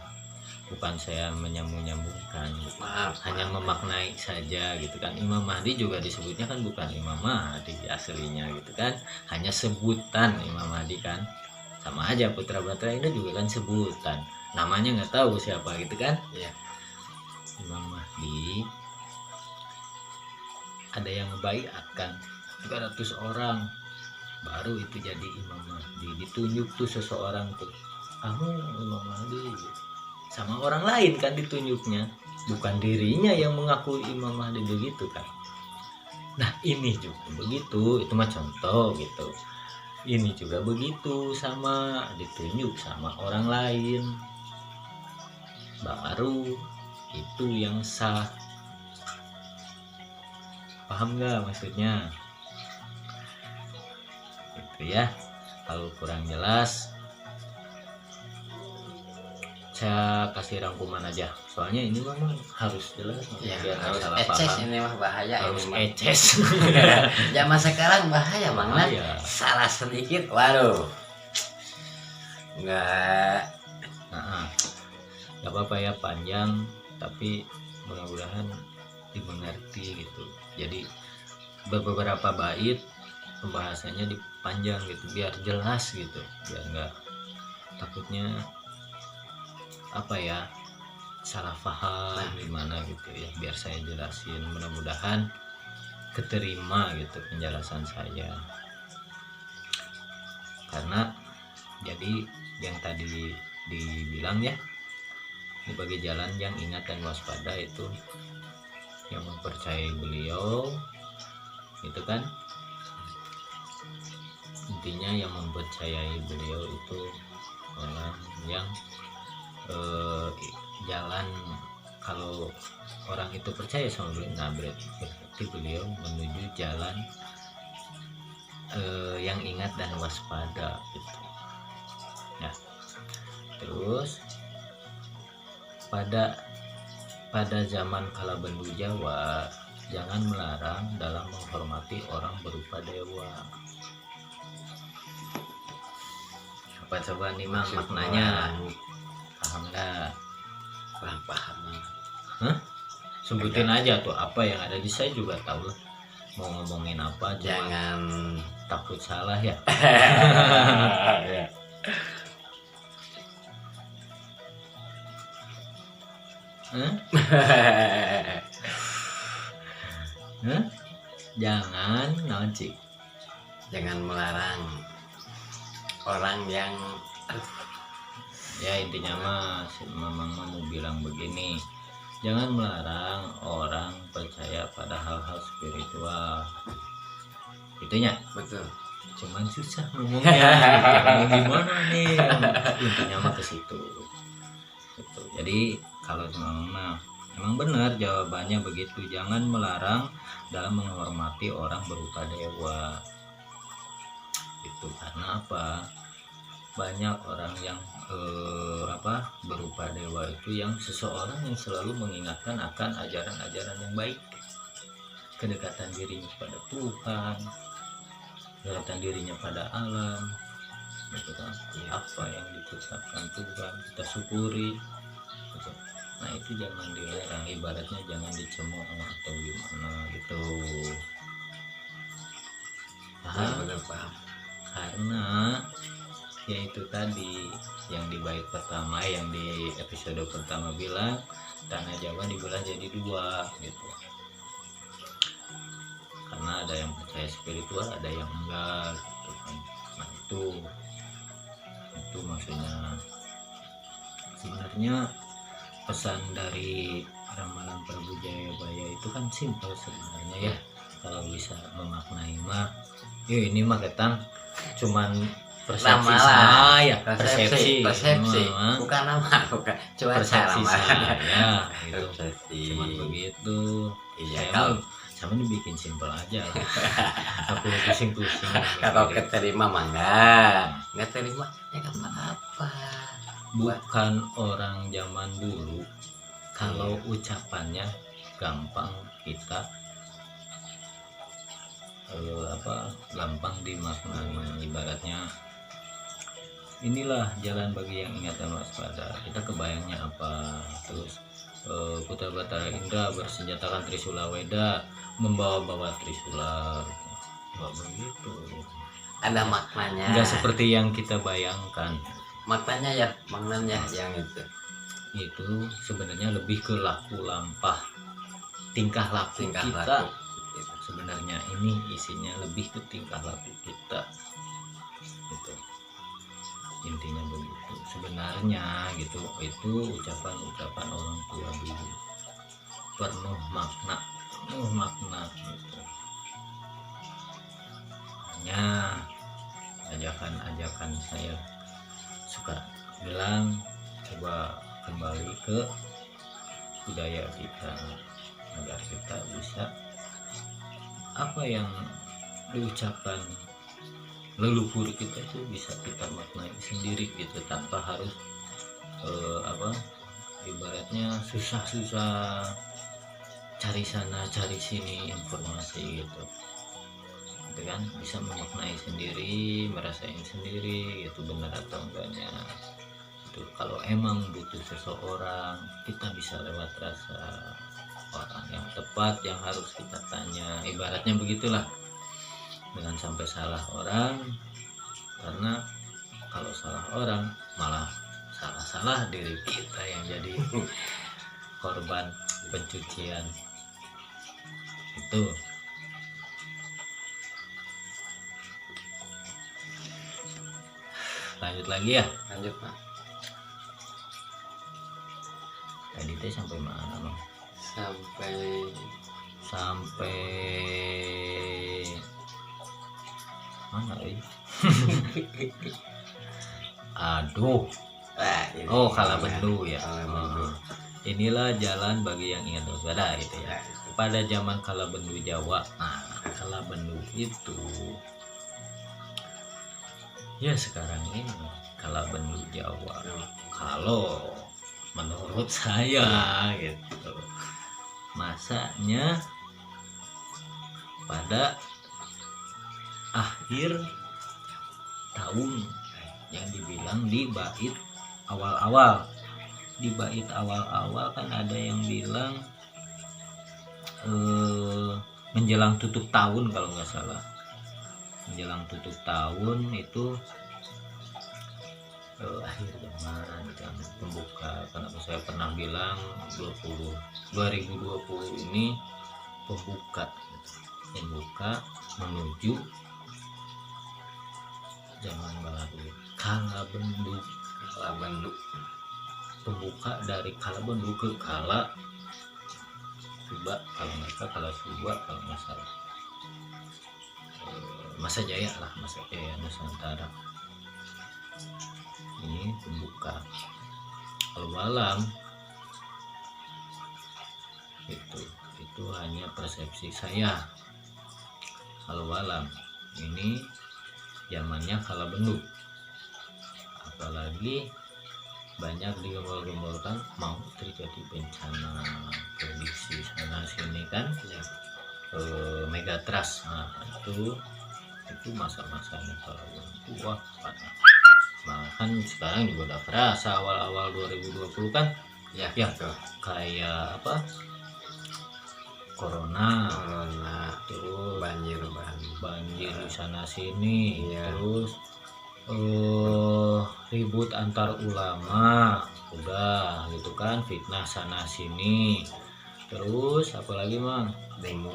bukan saya menyambung-nyambungkan gitu. Hanya memaknai saja gitu kan. Imam Mahdi juga disebutnya kan bukan Imam Mahdi aslinya gitu kan, hanya sebutan Imam Mahdi kan. Sama aja putra batra ini juga kan sebutan, namanya nggak tahu siapa gitu kan ya. Imam Mahdi ada yang ngebaiatkan 300 orang baru itu jadi Imam Mahdi. Ditunjuk tuh seseorang tuh, kamu Imam Mahdi, sama orang lain kan ditunjuknya, bukan dirinya yang mengaku Imam Mahdi begitu kan. Nah ini juga begitu, itu mah contoh gitu. Ini juga begitu, sama ditunjuk sama orang lain baru itu yang sah. Paham nggak maksudnya? Itu ya. Kalau kurang jelas saya kasih rangkuman aja, soalnya ini memang harus jelas ya, biar harus salah eces paham. Ini mah bahaya, harus ini mah. eces. Zaman sekarang bahaya banget, salah sedikit waduh nggak. Nggak apa-apa ya, panjang tapi mudah-mudahan dimengerti gitu. Jadi beberapa bait pembahasannya dipanjang gitu biar jelas gitu, biar nggak takutnya apa ya salah paham gimana gitu ya. Biar saya jelasin, mudah-mudahan keterima gitu penjelasan saya. Karena jadi yang tadi dibilang ya, sebagai jalan yang ingat dan waspada itu yang mempercayai beliau itu kan, intinya yang mempercayai beliau itu orang yang jalan, kalau orang itu percaya sama beliau, nah berarti beliau menuju jalan yang ingat dan waspada gitu. Nah terus pada zaman kala bendu Jawa, jangan melarang dalam menghormati orang berupa dewa. Apa coba nih Mang maknanya? Paham nggak? Kurang paham. Sebutin aja tuh apa yang ada di, saya juga tahu lah mau ngomongin apa, jangan takut salah ya. Jangan nanti, jangan melarang orang yang ya intinya mah si Mamang mau bilang begini, jangan melarang orang percaya pada hal-hal spiritual. Itunya betul, cuman susah ngomongnya. Mau gimana nih, intinya mah ke situ gitu. Jadi kalau Mamang emang benar jawabannya begitu, jangan melarang dalam menghormati orang berupa dewa itu. Karena apa, banyak orang yang berupa dewa itu yang seseorang yang selalu mengingatkan akan ajaran-ajaran yang baik, kedekatan dirinya pada Tuhan, kedekatan dirinya pada alam gitu kan. Apa yang diciptakan Tuhan kita syukuri gitu. Nah itu jangan dilarang, ibaratnya jangan dicemooh atau gimana gitu. Benar paham. Karena ya itu tadi yang di bait pertama, yang di episode pertama bilang tanah Jawa dibelah jadi dua gitu. Karena ada yang percaya spiritual, ada yang enggak gitu kan. Nah itu maksudnya. Sebenarnya pesan dari ramalan Prabu Jayabaya itu kan simpel sebenarnya ya. Kalau bisa memaknai mah, ini mah ketang cuman persepsi saya, persepsi, bukan nama, bukan cuma persepsi saya gitu. Cuman begitu. Iya, kalau sama dibikin simpel aja lah. Aku pusing-pusing. Kalau keterima mah nggak terima ya nggak apa-apa. Bukan orang zaman dulu, kalau ucapannya gampang kita gampang dimaknai. Ibaratnya inilah jalan bagi yang ingat dan waspada. Kita kebayangnya apa? Terus Putra Batara Indra bersenjatakan Trisula Weda, membawa-bawa Trisula. Nggak begitu. Ada maknanya. Nggak seperti yang kita bayangkan. Maknanya yang itu sebenarnya lebih ke laku lampah, tingkah laku kita. Sebenarnya ini isinya lebih ke tingkah laku kita gitu. Intinya begitu sebenarnya gitu. Itu ucapan orang tua dulu penuh makna gitu. Hanya ajakan saya suka bilang, coba kembali ke budaya kita agar kita bisa apa yang diucapkan leluhur kita itu bisa kita maknai sendiri gitu, tanpa harus ibaratnya susah-susah cari sana cari sini informasi gitu kan. Bisa memaknai sendiri, merasain sendiri itu benar atau enggaknya itu. Kalau emang butuh seseorang, kita bisa lewat rasa orang yang tepat yang harus kita tanya, ibaratnya begitulah. Dengan sampai salah orang, karena kalau salah orang malah salah diri kita yang jadi korban pencucian itu. Lanjut lagi ya. Lanjut Pak. Tadi teh sampai mana Bang? Sampai mana aduh. Oh Kalabendu ya. Inilah jalan bagi yang ingat waspada itu ya. Pada zaman Kalabendu Jawa. Nah, Kalabendu itu ya sekarang ini Kalabendu Jawa. Kalau menurut saya gitu, masanya pada akhir tahun yang dibilang di bait awal-awal. Di bait awal-awal kan ada yang bilang menjelang tutup tahun kalau nggak salah. Menjelang tutup tahun itu akhir zaman dan pembuka. Karena saya pernah bilang 2020 ini pembuka menuju zaman baru. Kalabendu pembuka dari Kalabendu ke Kala Suba kalau nggak salah, Kala Suba kalau nggak salah. Masa Jaya lah, Masa Jaya Nusantara. Ini pembuka. Walam itu hanya persepsi saya. Walam ini zamannya Kalabendu, apalagi banyak digembol-gembolkan mau terjadi bencana prediksi sana sini kan ya. Megatrust, nah itu masa-masanya Kalabendu. Wah panas. Nah kan sekarang juga udah kerasa awal-awal 2020 kan ya, Ya. betul. kayak apa, corona, terus terus banjir di sana sini, Iya. terus ribut antar ulama, udah gitu kan, fitnah sana sini, terus apalagi mang, demo,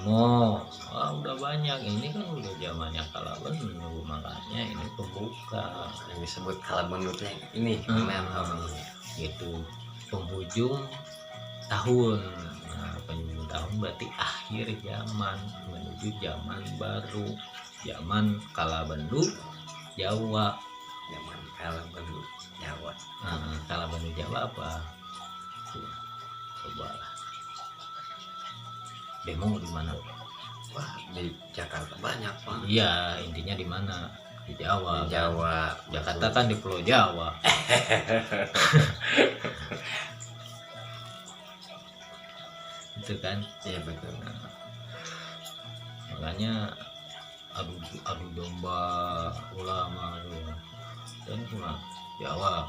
wah udah banyak. Ini kan udah zamannya kala Bennu, makanya ini pembuka yang disebut kala benutnya ini gitu, penghujung tahun. Nah, penghujung tahun berarti akhir zaman menuju zaman baru, zaman kala Bennu Jawa. zaman kala benut Jawa. Nah, kala Bennu Jawa apa tuh, coba lah, demo di mana? Wah, di Jakarta banyak Pak. Iya, intinya di mana? Di Jawa. Di Jawa. Jakarta kan di Pulau Jawa. Itu kan. Iya betul. Makanya adu domba ulama tuh. Dan cuma Jawa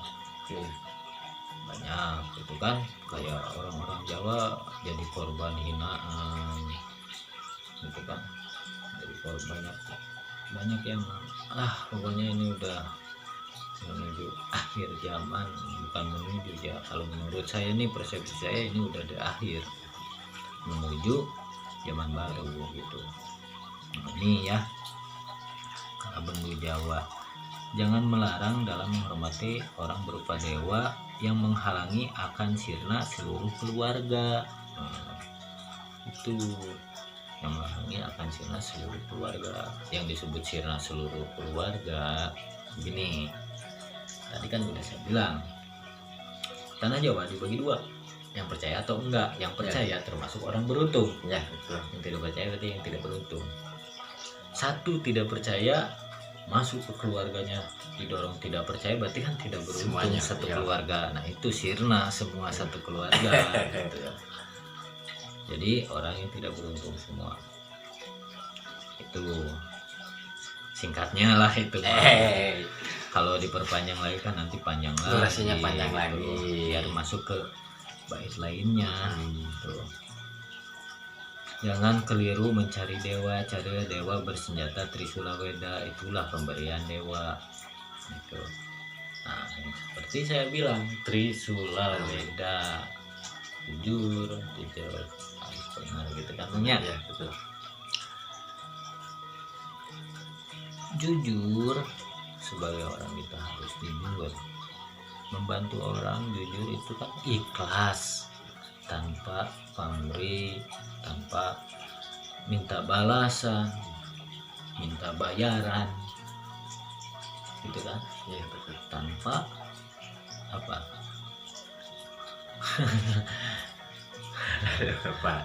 banyak itu kan, kayak orang-orang Jawa jadi korban hinaan gitu kan, jadi korban banyak yang pokoknya ini udah menuju akhir zaman, bukan menuju ya, kalau menurut saya nih, persepsi saya ini udah di akhir menuju zaman baru gitu. Nah, ini ya kala Bennu Jawa. Jangan melarang dalam menghormati orang berupa dewa yang menghalangi akan sirna seluruh keluarga. Itu yang menghalangi akan sirna seluruh keluarga. Yang disebut sirna seluruh keluarga begini, tadi kan udah saya bilang, tanah Jawa dibagi dua, yang percaya atau enggak. Yang percaya termasuk orang beruntung, Ya betul. yang tidak percaya berarti yang tidak beruntung. Satu tidak percaya masuk ke keluarganya, didorong tidak percaya berarti kan tidak beruntung. Semuanya, satu iya. keluarga, nah itu sirna semua satu keluarga gitu ya. Jadi orang yang tidak beruntung semua, itu singkatnya lah itu. Kalau diperpanjang lagi kan nanti panjang lagi, Durasinya panjang gitu. lagi. Biar masuk ke bait lainnya gitu. Jangan keliru mencari dewa, cari dewa bersenjata Trisula Weda, itulah pemberian dewa gitu. Nah, seperti saya bilang, Trisula Weda, jujur, tidak harus benar gitu kan, Ya betul. Jujur, sebagai orang kita harus jujur. Membantu orang jujur itu kan ikhlas, tanpa pamrih, tanpa minta balasan, minta bayaran gitu kan, Iya betul. tanpa apa Pak.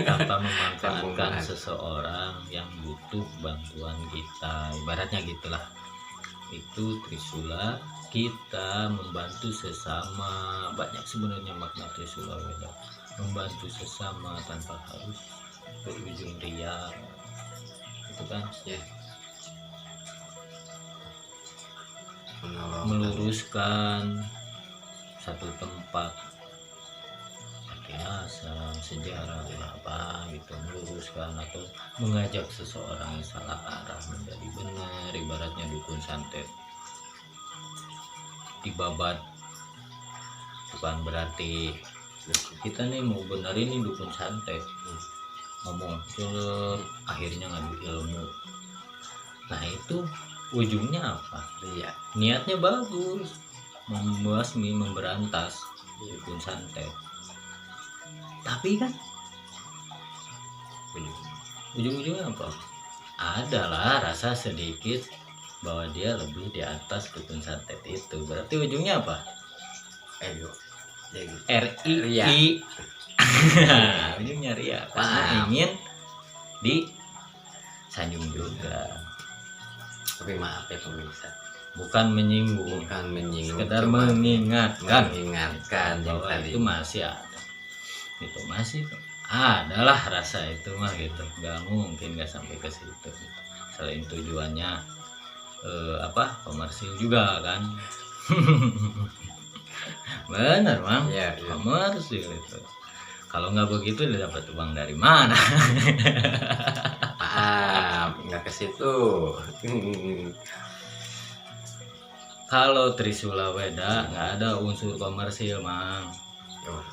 tanpa memanfaatkan Sambungan. seseorang yang butuh bantuan kita, ibaratnya gitulah. Itu Trisula, kita membantu sesama. Banyak sebenarnya makna Trisula Weda, membantu sesama tanpa harus berujung ria, itu kan Ya. Menolong. meluruskan satu tempat, asal sejarah apa gitu, meluruskan atau mengajak seseorang yang salah arah menjadi benar, ibaratnya dukun santet dibabat. Bukan berarti kita nih mau benar ini dukun santet, ngomong celer, akhirnya ngadu ilmu. Nah itu ujungnya apa? Iya. Niatnya bagus, membasmi, memberantas dukun santet, tapi kan ujung-ujungnya apa? Adalah rasa sedikit bahwa dia lebih di atas dukun santet itu. Berarti ujungnya apa? Ego. Jadi RI. Ujungnya ria, karena ingin disanjung juga. Tapi maaf ya pemirsa, Bukan menyinggung, bukan menyinggung, sekedar cuma mengingatkan mengingatkan yang bahwa tadi. itu masih ada, itu masih adalah rasa itu mah gitu, nggak mungkin nggak sampai ke situ. Selain tujuannya komersil juga kan. Bener Mang, Iya, komersil itu. Kalau nggak begitu dia dapat uang dari mana? maaf nggak ke situ. Kalau Trisula Weda nggak ada unsur komersil Mang.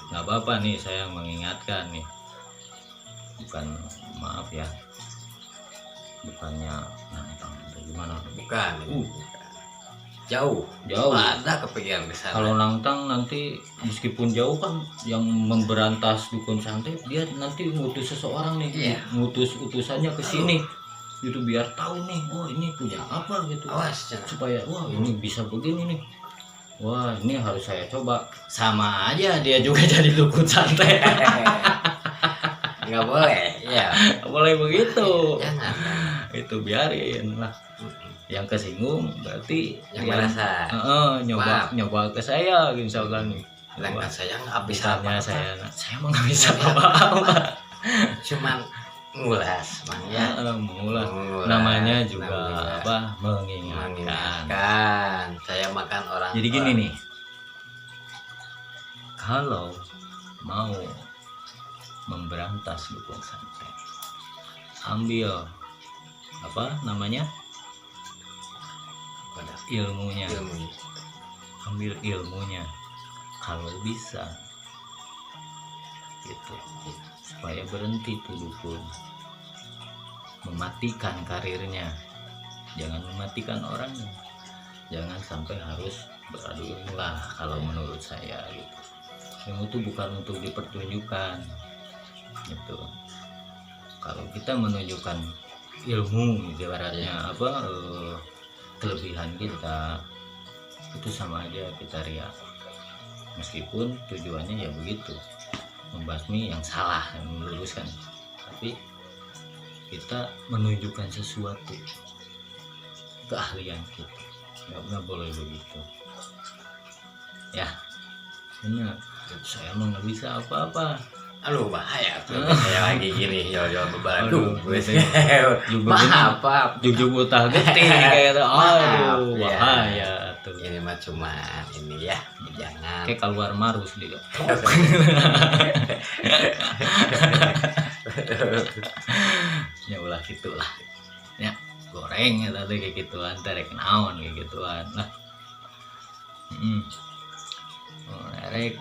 Nggak apa-apa nih saya mengingatkan nih, bukan, maaf ya, bukannya nantang atau gimana. Bukan, jauh ada kepikiran ke sana. Kalau nantang nanti meskipun jauh kan yang memberantas dukun santet dia nanti ngutus seseorang nih, Iya. ngutus utusannya ke sini gitu biar tahu nih, wah ini punya apa gitu, Awas jangan. supaya wah ini bisa begini nih, wah ini harus saya coba. Sama aja dia juga jadi dukun santet. Nggak boleh ya. Nggak boleh begitu, Jangan. itu biarin lah. Yang kesinggung berarti Yang dia- merasa. nyoba ke saya misalkan nih. Sedangkan saya nggak bisa Misalnya apa-apa. saya mah nggak bisa apa-apa. Cuman ngulas Mang ya. Mengulas. Mengulas. Namanya juga Namanya apa? Mengingatkan. mengingatkan. Saya makan orang. Jadi gini nih, kalau mau memberantas dukun santet, ambil apa namanya, ilmunya, ambil ilmunya kalau bisa gitu, supaya berhenti tuh dukun mematikan karirnya, jangan mematikan orangnya, jangan sampai harus beradu ilmu lah kalau menurut saya gitu. Ilmu itu bukan untuk dipertunjukkan gitu. Kalau kita menunjukkan ilmu ibaratnya apa, kelebihan kita, itu sama aja kita riak, meskipun tujuannya ya begitu, membasmi yang salah, yang meluruskan, tapi kita menunjukkan sesuatu keahlian kita, nggak boleh begitu ya. Benar, saya mah nggak bisa apa-apa. Aduh bahaya tuh saya lagi gini jual beberapa. Aduh, Aduh, maaf. Jujur utah getih kayak gitu. Aduh, Maaf, ya. bahaya tuh. Ini mah cuma ini ya, jangan. Kayak keluar marus dia. Ya ulah gitulah. Ya, goreng ya tadi kayak gituan, terek naon kayak gituan. Lah. Oh, rek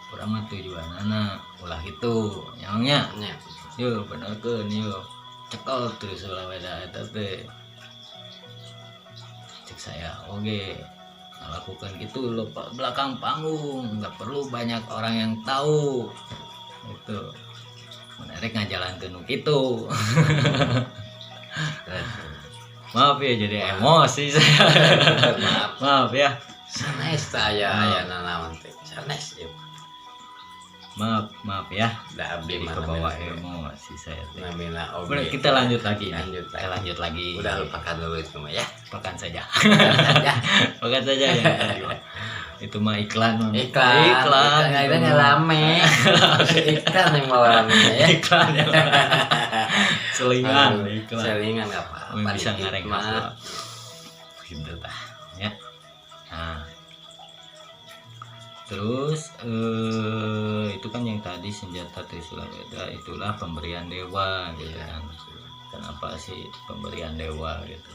kurang mah tujuanana ulah gitu nyangnya. Ya. Yuk benerkeun yuk. Cekel terus ulah beda eta teh. Cek saya oge lakukan gitu lo belakang panggung, nggak perlu banyak orang yang tahu itu. Menarik ngajalankeun nu kitu. Maaf ya jadi emosi saya. Maaf ya. Sanes saya aya nanaon teh. Sanes ya. Maaf ya. Da abdi Jadi mah kebawa emosi saya. namina oge. Udah, kita lanjut lagi. Lanjut Kita lanjut lagi. Udah lupakan dulu itu mah ya. Makan saja. Ya. Makan saja yang tadi mah. Itu mah iklan mah. Iklan. itu Iklan mah. rame. Iklan yang mau rame ya. Iklan ya. Selingan iklan. Selingan enggak apa-apa. Bisa dikit ngareng mah. apa. Gitu tah ya. Nah. Terus itu kan yang tadi senjata Trisula Weda, itulah pemberian dewa gitu kan. Kenapa sih pemberian dewa gitu?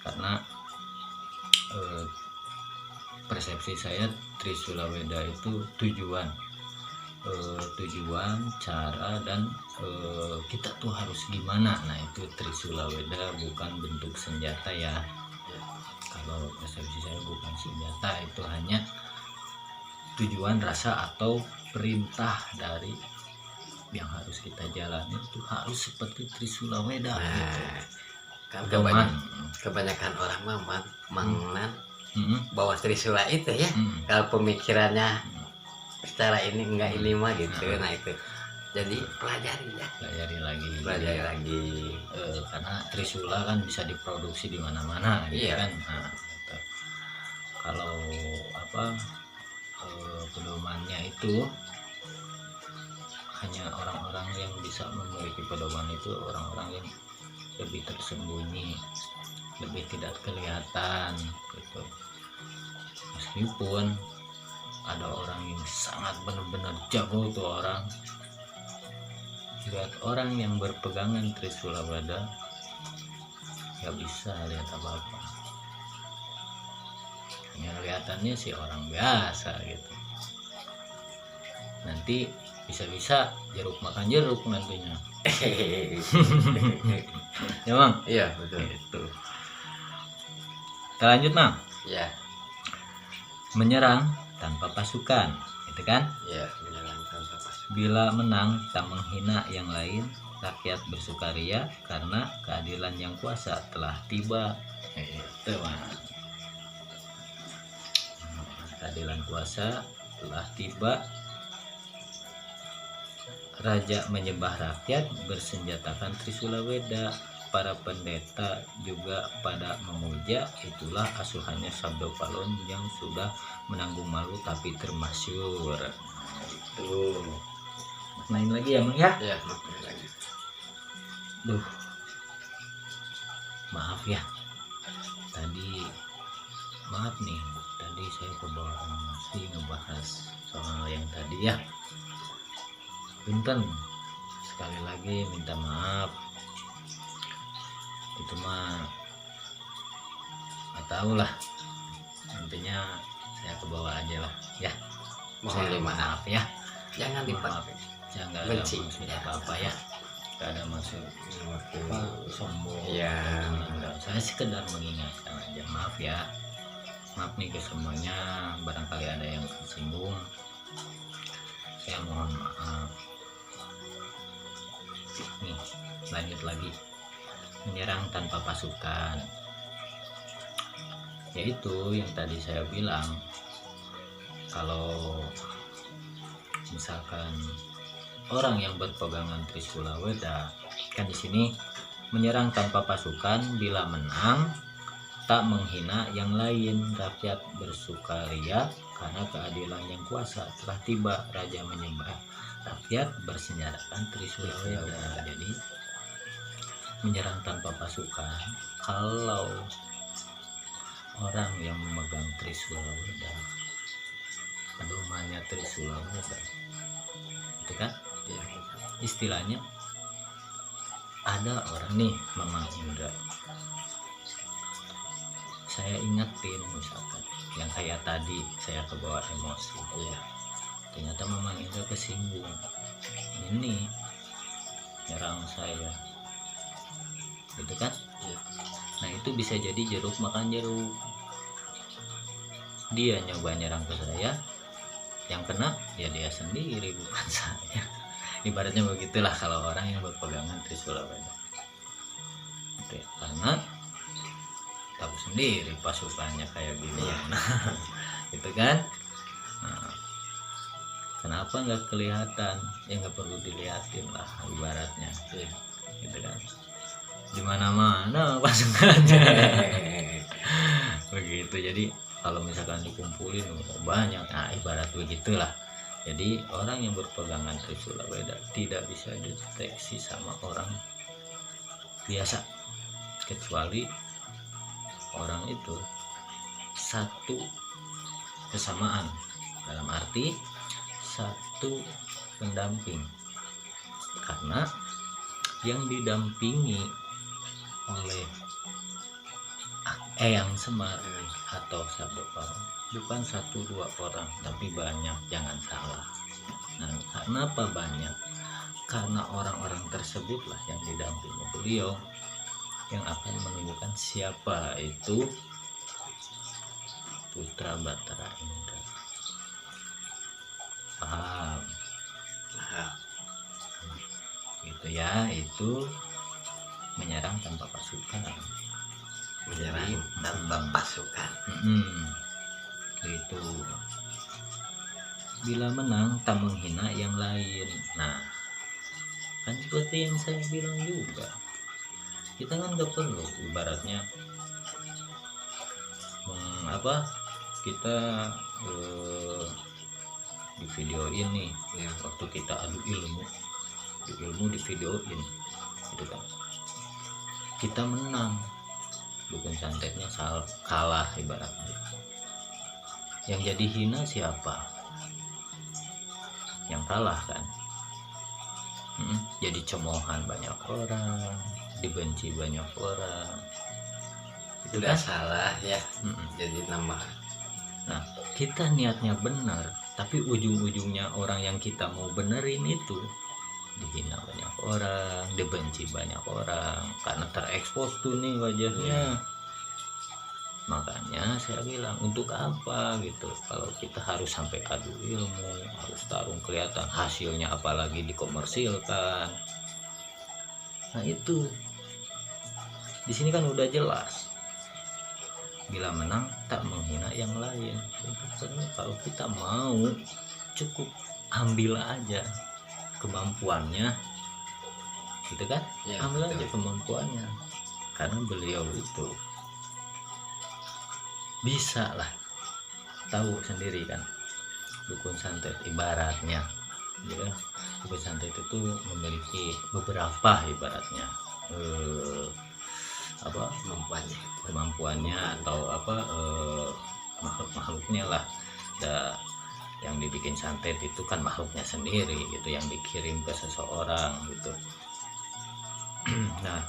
Karena persepsi saya Trisula Weda itu tujuan, cara dan kita tuh harus gimana. Nah itu Trisula Weda, bukan bentuk senjata ya. Kalau persepsi saya bukan senjata, itu hanya tujuan, rasa atau perintah dari yang harus kita jalani itu harus seperti Trisula Weda gitu. Kan Pedoman. kebanyakan orang mah mangnan Mm-mm. bawa Trisula itu ya. Mm. Kalau pemikirannya secara ini enggak ini mah gitu. Nah itu. Jadi pelajari ya. Pelajari lagi. Karena Trisula kan bisa diproduksi di mana-mana gitu Iya. kan. Nah, gitu. Kalau apa pedomannya itu hanya orang-orang yang bisa memiliki pedoman itu orang-orang yang lebih tersembunyi, lebih tidak kelihatan gitu. Meskipun ada orang yang sangat benar-benar jago tuh orang, lihat orang yang berpegangan Trisula Weda nggak bisa lihat apa-apa, hanya kelihatannya sih orang biasa gitu. Nanti bisa-bisa jeruk makan jeruk nantinya. Ya Bang? Iya betul. Itu. Kita lanjut Bang. Iya. Menyerang tanpa pasukan, gitu kan? Iya, menjalankan pasukan. Bila menang tak menghina yang lain, rakyat bersukaria karena keadilan yang kuasa telah tiba. Itu Bang. Keadilan kuasa telah tiba. Raja menyembah rakyat, bersenjatakan Trisula Weda. Para pendeta juga pada memuja, itulah asuhannya Sabdo Palon yang sudah menanggung malu tapi termasyur. Itu maknain lagi ya Bang ya. Iya, maknain lagi. Duh, maaf ya, maaf nih, tadi saya kebawa emosi ngebahas soal yang tadi ya. Punten, sekali lagi minta maaf. Itu mah nggak tahu lah, intinya saya kebawa aja lah ya. Mohon dimaaf ya, jangan maaf, dipakai jangan ada benci maksud apa-apa ya, nggak ada maksud apa sombong. Iya. Enggak, saya sekedar mengingatkan aja. Maaf ya, maaf nih ke semuanya, barangkali ada yang tersinggung, saya mohon maaf. Nih, lanjut lagi. Menyerang tanpa pasukan, yaitu yang tadi saya bilang, kalau misalkan orang yang berpegangan Trisula Weda, kan di sini menyerang tanpa pasukan, bila menang tak menghina yang lain, rakyat bersukaria karena keadilan yang kuasa telah tiba. Raja menyembah rakyat, bersenjatakan Trisula Weda. Jadi menyerang tanpa pasukan, kalau orang yang memegang Trisula Weda, pedomannya Trisula Weda, itu kan ya, istilahnya ada orang nih Mamang Indra, saya ingetin misalkan yang kayak tadi saya kebawa emosi ya, ternyata Mamang Indra kesinggung, ini nyerang saya gitu kan ya. Nah itu bisa jadi jeruk makan jeruk, dia nyoba nyerang ke saya, yang kena ya dia sendiri bukan saya. Ibaratnya begitulah kalau orang yang berpegangan Trisula Weda, oke, karena tahu sendiri pasukannya kayak gini ya. Nah gitu kan, nah, kenapa nggak kelihatan, ya nggak perlu dilihatin lah ibaratnya ya, gitu kan, di mana-mana pasukannya. Begitu. Jadi kalau misalkan dikumpulin banyak, nah ibarat begitulah. Jadi orang yang berpegangan Trisula Weda tidak bisa dideteksi sama orang biasa, kecuali orang itu satu kesamaan, dalam arti satu pendamping, karena yang didampingi oleh Eyang Semar atau Sabdo Palon bukan 1-2 orang, tapi banyak, jangan salah. Nah, kenapa banyak? Karena orang-orang tersebutlah yang didampingi beliau yang akan menunjukkan siapa itu putra Batara Indra. Paham? Gitu ya, itu menyerang tanpa pasukan. Menyerang tanpa pasukan. Itu bila menang tak menghina yang lain. Nah kan seperti yang saya bilang juga, kita kan gak perlu ibaratnya kita di video ini ya, waktu kita adu ilmu di videoin gitu kan, kita menang, bukan santetnya kalah ibaratnya. Yang jadi hina siapa? yang kalah kan. Jadi cemoohan banyak orang, dibenci banyak orang, itu udah kan salah ya. Jadi nambah. Nah, kita niatnya benar, tapi ujung-ujungnya orang yang kita mau benerin itu dihina banyak orang, dibenci banyak orang, karena terekspos tuh nih wajahnya. Makanya saya bilang, untuk apa gitu kalau kita harus sampai adu ilmu, harus tarung kelihatan hasilnya, apalagi dikomersilkan. Nah itu di sini kan udah jelas, bila menang tak menghina yang lain. Karena kalau kita mau, cukup ambil aja kemampuannya, gitu kan Ya, ambil betul. aja kemampuannya, karena beliau itu bisa lah, tahu sendiri kan, dukun santet ibaratnya ya. Dukun santet itu memiliki beberapa ibaratnya kemampuannya atau makhluk-makhluknya lah. Yang dibikin santet itu kan makhluknya sendiri gitu, yang dikirim ke seseorang gitu. Nah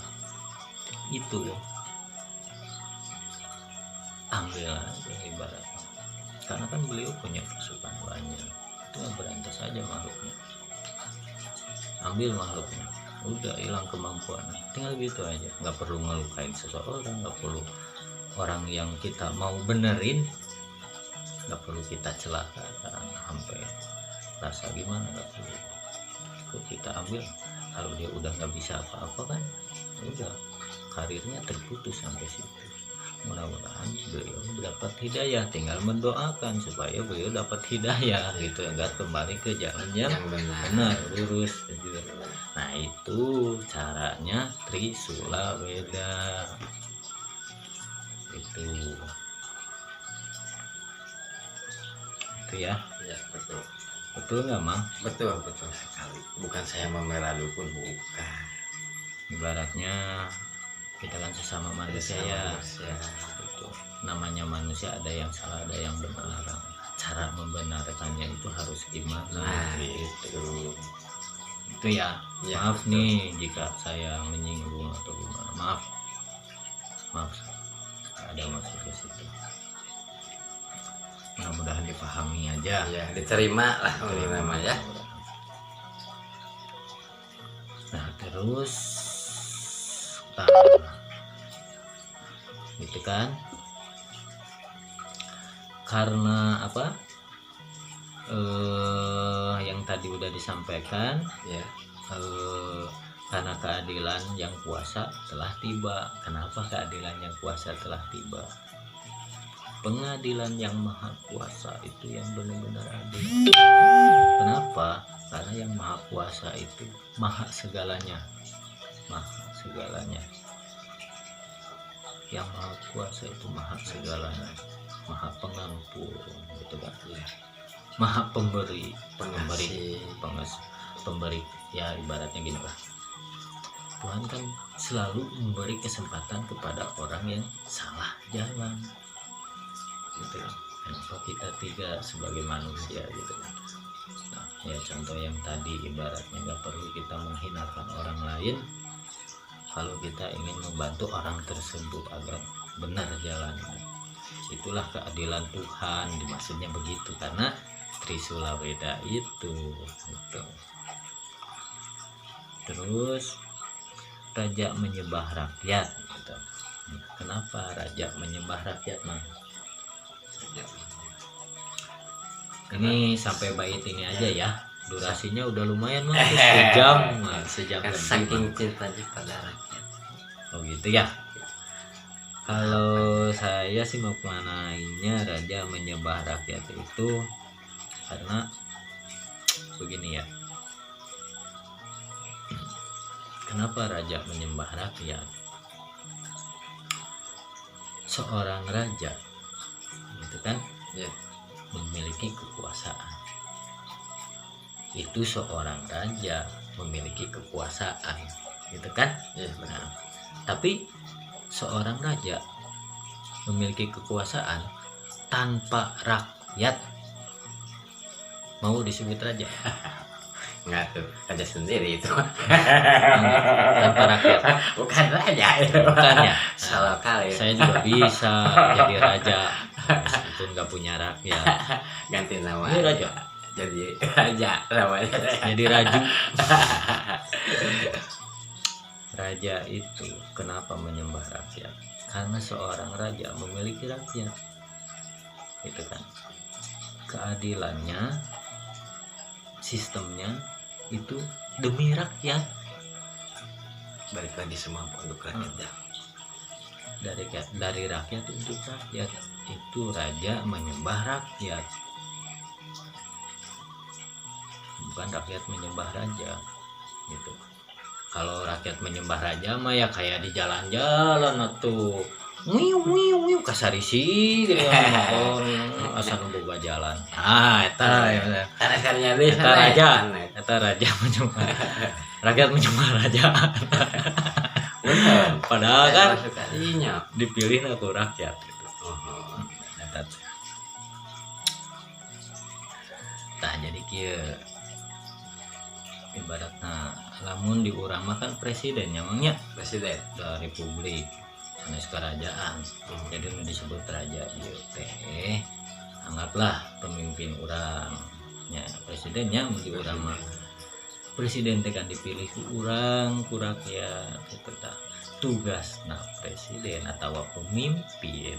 itu ambil aja ibaratnya, karena kan beliau punya pasukan banyak, itu berantas saja makhluknya, ambil makhluknya, udah hilang kemampuan, tinggal gitu aja. Nggak perlu ngelukain seseorang, nggak perlu orang yang kita mau benerin, nggak perlu kita celakakan sampai rasa gimana, nggak perlu. Kok kita ambil, kalau dia udah nggak bisa apa-apa kan udah, karirnya terputus sampai situ. Mudah-mudahan beliau dapat hidayah, tinggal mendoakan supaya beliau dapat hidayah gitu, agar kembali ke jalan yang benar, lurus gitu. Nah itu caranya Trisula Weda itu ya. Ya, betul nggak Mang? Betul sekali. Bukan saya membela dukun, bukan. Ibaratnya kita kan sesama manusia ya. Itu namanya manusia, ada yang salah ada yang benar. Cara membenarkannya itu harus gimana? Itu ya. Maaf betul. Nih jika saya menyinggung atau gimana, maaf ada maksud ke situ. Mudah-mudahan dipahami aja ya, diterima lah ya. Nah terus gitu kan, karena apa yang tadi udah disampaikan ya, karena keadilan yang kuasa telah tiba. Kenapa keadilan yang kuasa telah tiba? Pengadilan yang maha kuasa itu yang benar-benar adil. Kenapa? Karena yang maha kuasa itu maha segalanya. Yang maha kuasa itu maha segalanya, maha pengampun gitu kan ya. Maha pemberi ya, ibaratnya gini lah, Tuhan kan selalu memberi kesempatan kepada orang yang salah jalan gitu kan. Kenapa kita tidak sebagai manusia gitu kan. Nah ya, contoh yang tadi ibaratnya nggak perlu kita menghinakan orang lain kalau kita ingin membantu orang tersebut agar benar jalannya. Itulah keadilan Tuhan, dimaksudnya begitu, karena Trisula Weda itu gitu. Terus raja menyembah rakyat gitu. Kenapa raja menyembah rakyat Mang? Ini sampai bait ini aja ya, durasinya udah lumayan Mang, sejam kan saking cintanya pada rakyat. Oh gitu ya. Kalau saya sih maknanya raja menyembah rakyat itu karena begini ya. Kenapa raja menyembah rakyat? Seorang raja gitu kan ya, memiliki kekuasaan. Itu seorang raja memiliki kekuasaan gitu kan ya, benar. Tapi seorang raja memiliki kekuasaan tanpa rakyat mau disebut raja? Enggak tuh, raja sendiri itu. Tanpa rakyat. Bukan raja itu. Bukan ya. Salah kali. Saya juga bisa jadi raja meskipun nggak punya rakyat. Ganti nama. Ini raja. Jadi raja namanya. Jadi raju. Raja itu kenapa menyembah rakyat? Karena seorang raja memiliki rakyat. Itu kan. Keadilannya, sistemnya itu demi rakyat. Balik lagi semua untuk rakyat ya. Dari rakyat untuk rakyat. Itu raja menyembah rakyat, bukan rakyat menyembah raja gitu. Kalau rakyat menyembah raja mah ya kayak di jalan-jalan atuh wiu kasarisi gitu asal boga jalan. Eta raja menyembah rakyat menyembah raja. Padahal kan dipilih aku rakyat gitu. Nah jadi kieu ibaratna lamun di urang mah kan presiden namanya presiden dari republik sanes kerajaan. Jadi nu disebut raja ieu teh anggaplah pemimpin urang nya presidennya mun di urang mah presiden teh kan dipilih ku urang ku rakyat gitu tah. Tugasna presiden atau pemimpin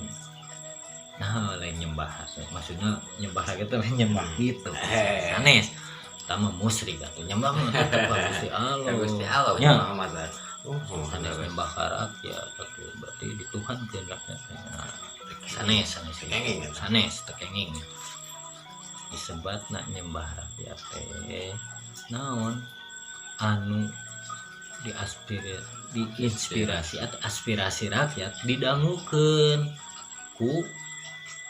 nah lain nyembah, maksudnya nyembah gitu lain nyembah gitu sanes tama musyrik atau nyembah mah tetep Gusti Allah. Gusti Allah nya sanes nyembah ka rakyat atuh berarti dituhankeun rakyat. Sanes tekenging disebatna nyembah rakyat teh naon anu diinspirasi atau aspirasi rakyat didangukeun ku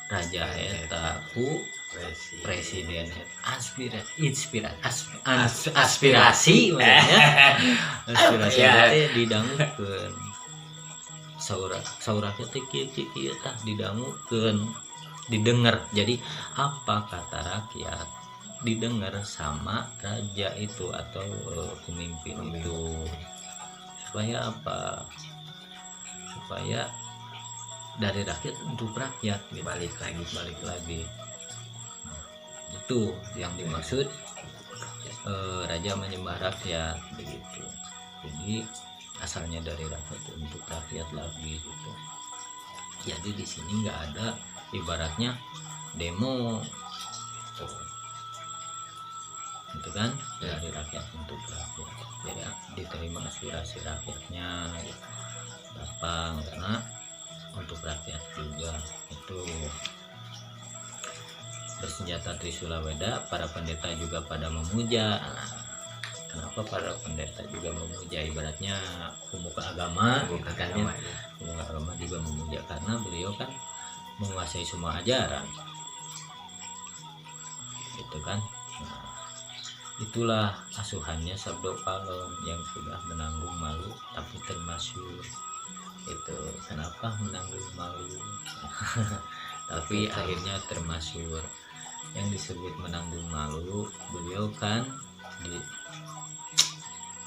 raja eta ku presiden aspirasi aspirasi teh didangukeun saur rakyat teh kieu tah didangukeun didengar. Jadi apa kata rakyat didengar sama raja itu atau pemimpin itu. Supaya apa? Supaya dari rakyat untuk rakyat gitu. Balik lagi itu yang dimaksud raja menyembah rakyat begitu. Jadi asalnya dari rakyat untuk rakyat lagi gitu. Jadi di sini nggak ada ibaratnya demo gitu kan, dari rakyat untuk rakyat. Jadi diterima aspirasi rakyatnya gitu. Gampang karena untuk rakyat juga. Itu bersenjata Trisula Weda, para pendeta juga pada memuja. Nah, kenapa para pendeta juga memuja? Ibaratnya pemuka agama juga memuja karena beliau kan menguasai semua ajaran gitu kan. Nah, itulah asuhannya Sabdo Palem yang sudah menanggung malu tapi termasyhur. Itu kenapa menanggung malu tapi akhirnya termasyhur. Yang disebut menanggung malu, beliau kan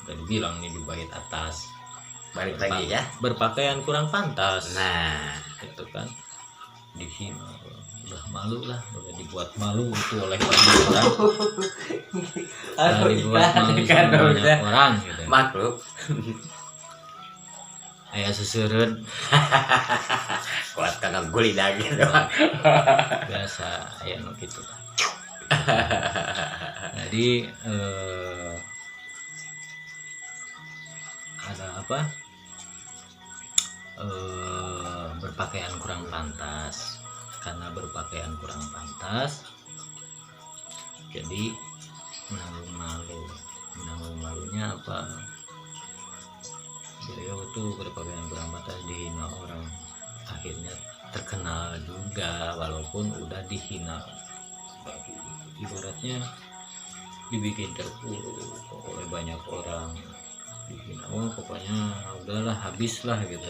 udah dibilang nih di bait atas balik lagi ya, berpakaian kurang pantas. Nah itu kan dihina, udah malu lah, udah dibuat malu itu oleh banyak orang. Udah dibuat malu sama banyak orang gitu. Maklum. Aya susurun kuat karena guli daging doang. Biasa aya nu kitu. Jadi ada apa? Berpakaian kurang pantas. Karena berpakaian kurang pantas, jadi menanggung malu. Menanggung malunya apa? Beliau tuh berpakaian kurang pantas, dihina orang, akhirnya terkenal juga walaupun udah dihina. Ibaratnya dibikin terpuruk oleh banyak orang, dihina, pokoknya udahlah habislah gitu,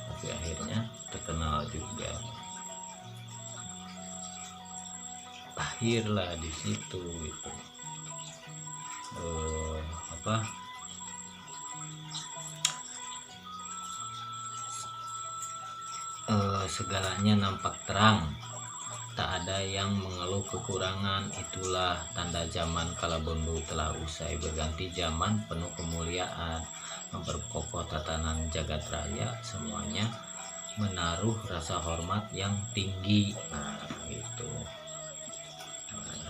tapi akhirnya terkenal juga. lahirlah di situ gitu. Apa segalanya nampak terang, tak ada yang mengeluh kekurangan. Itulah tanda zaman kala bondo telah usai, berganti zaman penuh kemuliaan, memperkokoh tatanan jagat raya, semuanya menaruh rasa hormat yang tinggi. Nah itu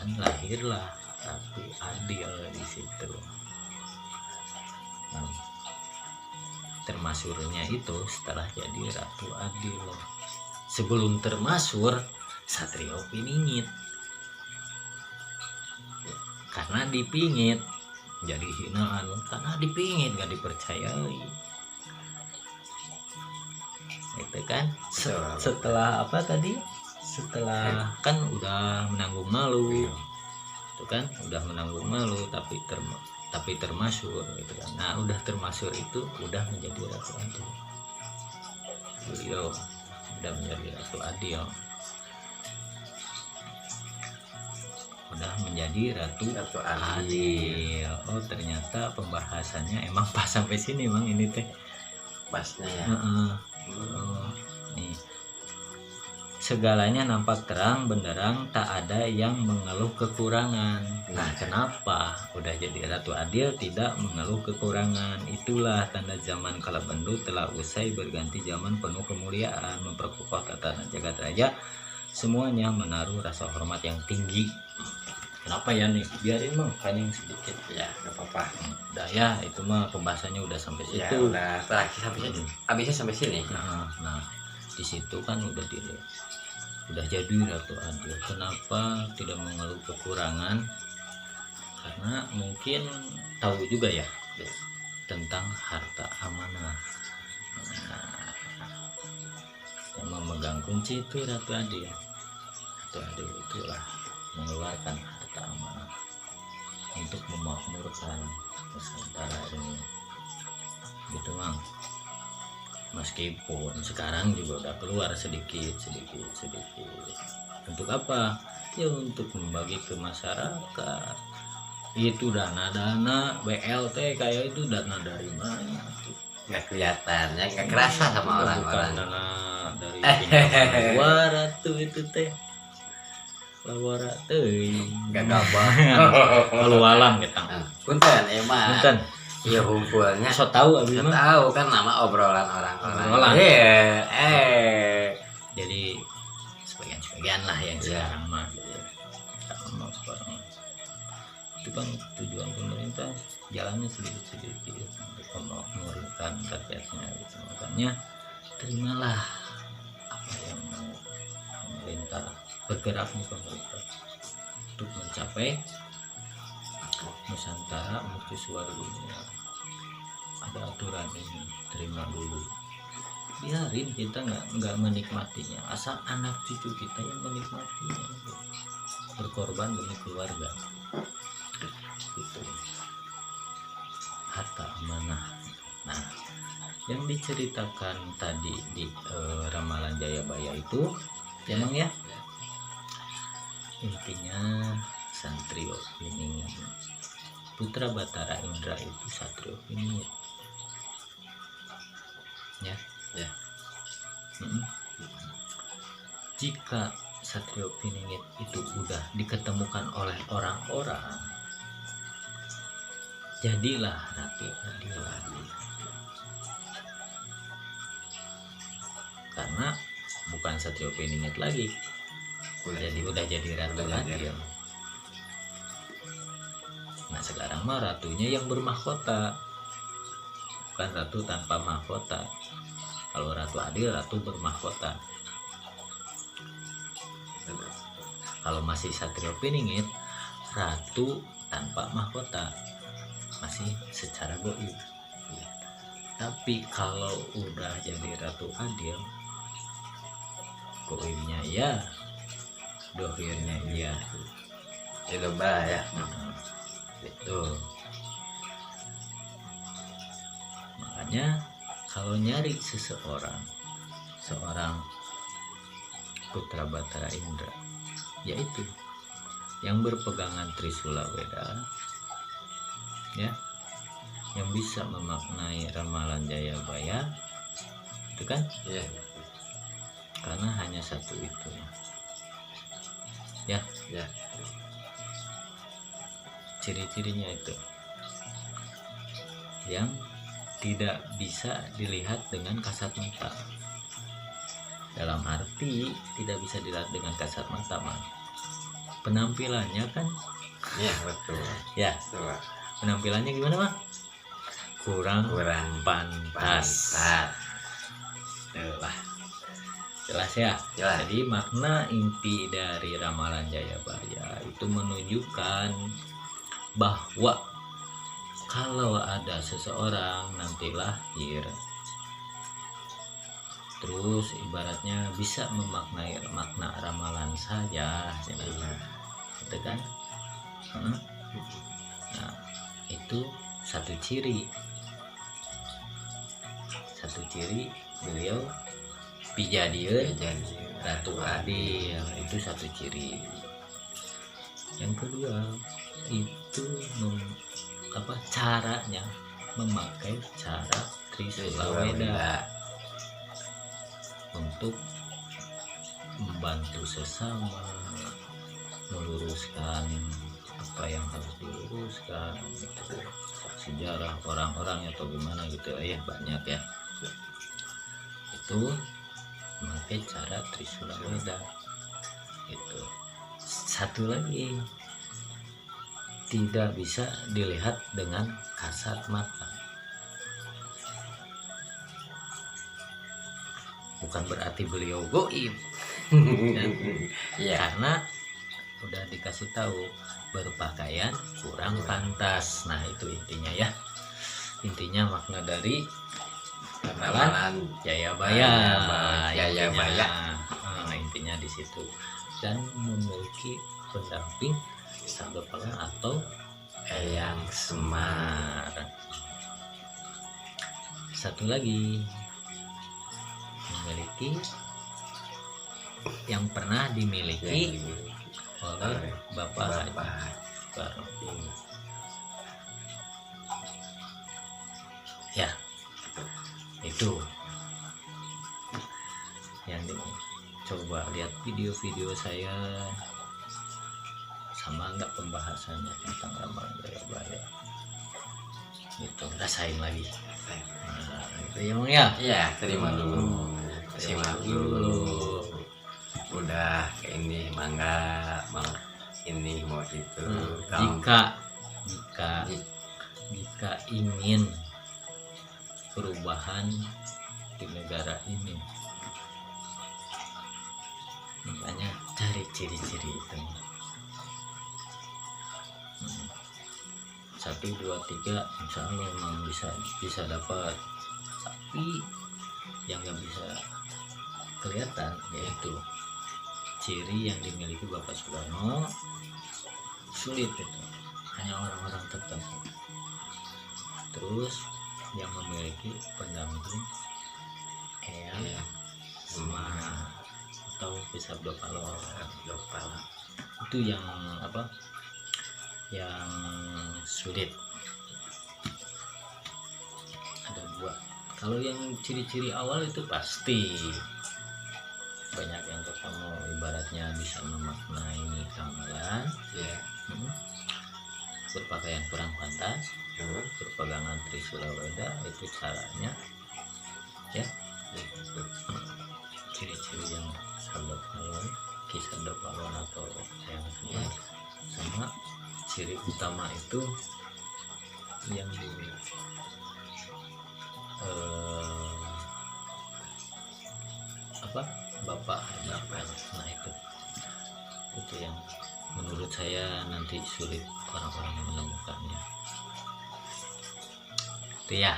dan lahirlah Ratu Adil di situ. Nah, termasurnya itu setelah jadi Ratu Adil. Sebelum termasur Satrio Piningit, karena dipingit jadi hinaan, karena dipingit gak dipercayai. Itu kan setelah apa tadi, setelah kan udah menanggung malu, itu kan udah menanggung malu tapi termasur gitu kan. Nah udah termasur itu udah menjadi Ratu Adil. Beliau udah menjadi Ratu Adil, udah menjadi Ratu Adil. Oh ternyata pembahasannya emang pas sampai sini emang ini teh pasnya ya. Nih segalanya nampak terang benderang, tak ada yang mengeluh kekurangan. Nah kenapa udah jadi Ratu Adil tidak mengeluh kekurangan? Itulah tanda zaman kala bendu telah usai, berganti zaman penuh kemuliaan, memperkokoh tatanan jagat raya, semuanya menaruh rasa hormat yang tinggi. Kenapa ya nih, biarin mah kanyang sedikit Ya nggak apa-apa. udah ya, itu mah pembahasannya udah sampai situ Ya udah terakhir sampai sini. Habisnya sampai sini. Nah di situ kan udah jadi Ratu Adil. Kenapa tidak mengeluh kekurangan? Karena mungkin tahu juga ya tentang harta amanah. Nah, yang memegang kunci itu Ratu Adil. Ratu Adil itulah mengeluarkan harta amanah untuk memakmurkan Nusantara ini. Gitu Mang. Meskipun sekarang juga udah keluar sedikit. Untuk apa? Ya untuk membagi ke masyarakat. Itu dana-dana BLT kayak itu dana dari mana? Nggak kelihatannya, nggak kerasa sama orang-orang. Bukan dana dari pinjaman luar tuh itu teh. Lawara teuing. Nggak gampang. Kalau walang kita. Punten emang. Punten. Iya humpulnya. So tahu abi mah. Tahu kan nama obrolan orang-orang. Obrolan. Jadi sebagian lah yang sekarang mah. Itu kan tujuan pemerintah jalannya sedikit untuk memakmurkan rakyatnya gitu. Makanya terimalah apa yang mau pemerintah, bergeraknya pemerintah untuk mencapai Nusantara mercusuar dunia. Ada aturan ini, terima dulu. Biarin kita nggak menikmatinya, asal anak cucu kita yang menikmatinya. Berkorban demi keluarga. Gitu. Harta amanah. Nah, yang diceritakan tadi di Ramalan Jayabaya itu, emang ya, intinya Satrio Piningit, putra Batara Indra itu Satrio Piningit. Ya. Jika Satrio Piningit itu udah diketemukan oleh orang-orang, jadilah Ratu Adil lagi. Karena bukan Satrio Piningit lagi, udah jadi Ratu Adil. Nah sekarang mah ratunya yang bermahkota, bukan ratu tanpa mahkota. Kalau Ratu Adil, ratu bermahkota. Kalau masih Satrio Piningit, ratu tanpa mahkota, masih secara goib. Tapi kalau udah jadi Ratu Adil, goibnya ya, dohirnya iya. Itu bahaya. Betul. Makanya kalau nyari seorang putra Batara Indra, yaitu yang berpegangan Trisula Weda, ya, yang bisa memaknai ramalan Jayabaya, itu kan? Iya. Karena hanya satu itu, ya. Ya. Ciri-cirinya itu yang tidak bisa dilihat dengan kasat mata. Dalam arti tidak bisa dilihat dengan kasat mata, man. Penampilannya kan, Iya, betul. ya, Betul. penampilannya gimana, Bang? Kurang pantas. Tuh lah. Jelas ya. Jelas. Jadi makna inti dari ramalan Jayabaya itu menunjukkan bahwa kalau ada seseorang nanti lahir, terus ibaratnya bisa memaknai makna ramalan saya, gitu kan? Nah, itu satu ciri beliau pijadieun Jadi Ratu Adil, itu satu ciri. Yang kedua itu caranya memakai cara Trisula Weda untuk membantu sesama, meluruskan apa yang harus diluruskan, gitu. Sejarah orang-orang atau gimana gitu ya, banyak ya. Itu memakai cara Trisula Weda. Itu satu lagi, tidak bisa dilihat dengan kasat mata. Bukan berarti beliau goib, Iya. karena udah dikasih tahu berpakaian kurang pantas. Nah itu intinya ya, intinya makna dari ramalan Jayabaya. Intinya di situ. Dan memiliki pendamping Sabda Palang atau Eyang Semar. Satu lagi, memiliki yang pernah dimiliki oleh Bapak Haji Barodin. Ya, itu yang coba lihat video-video saya, sama enggak pembahasannya tentang ramalan Jayabaya, itu rasain lagi. Nah, itu ya Bang ya. Iya, terima dulu. Udah ini mangga mau ini mau itu. Jika ingin perubahan di negara ini, makanya cari ciri-ciri itu. 1, 2, 3 insya Allah memang bisa dapat, tapi yang nggak bisa kelihatan yaitu ciri yang dimiliki Bapak Soekarno sulit itu, hanya orang-orang tertentu. Terus yang memiliki pendamping Eyang Semar atau Sabda Palang, itu yang apa, yang sulit. Ada 2. Kalau yang ciri-ciri awal itu pasti banyak yang ketemu, ibaratnya bisa memaknai ramalan, berpakaian kurang pantas, berpegangan Trisula Weda, itu caranya ya. Ciri-ciri yang Sabda Palang, kisah Sabda Palang atau yang semua, sama ciri utama itu yang di Bapak Haji. Nah itu yang menurut saya nanti sulit orang-orang menemukannya. Itu ya.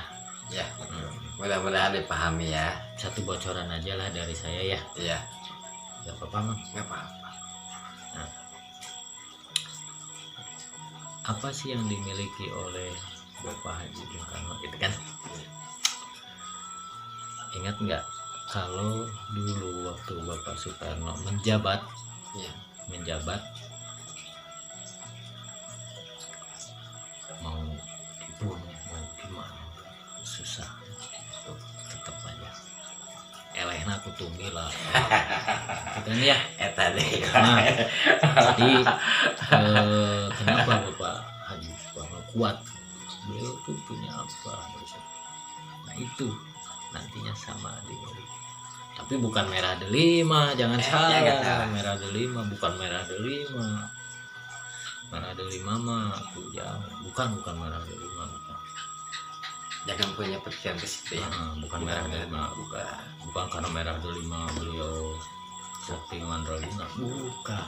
Mudah-mudahan dipahami ya. Satu bocoran aja lah dari saya ya. Iya. Gak apa-apa Mang. Nggak apa-apa. Nah, apa sih yang dimiliki oleh Bapak Haji Bung Karno gitu kan? Ingat nggak kalau dulu waktu Bapak Soekarno menjabat, kutungi lah gitu kan ya. Eta deh. Nah, jadi kenapa Bapak Haji Suparno kuat? Beliau tuh punya apa? Nah itu nantinya sama Dewi. Tapi bukan merah delima, jangan salah. Jangan. Merah delima bukan merah delima. Merah delima mah tuh bukan merah delima bukan. Jangan punya pikiran ke situ ya. Bukan merah delima, bukan karena merah delima beliau sakti mandraguna, bukan.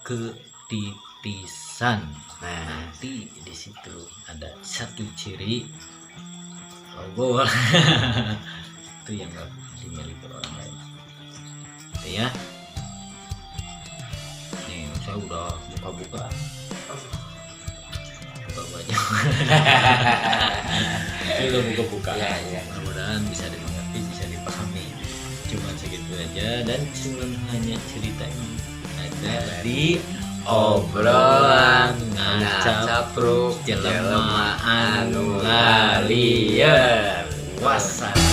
Ketitisan. Nah, Nanti di situ ada satu ciri logo itu yang nggak dimiliki orang lain. Itu ya. Nih saya udah buka baju. Ini udah buka. Ya. Mudah-mudahan bisa dimengerti, bisa dipahami. Cuma segitu aja dan cuma hanya cerita ini ada di obrolan ngacapruk jelema anu lalieun. Wassalam.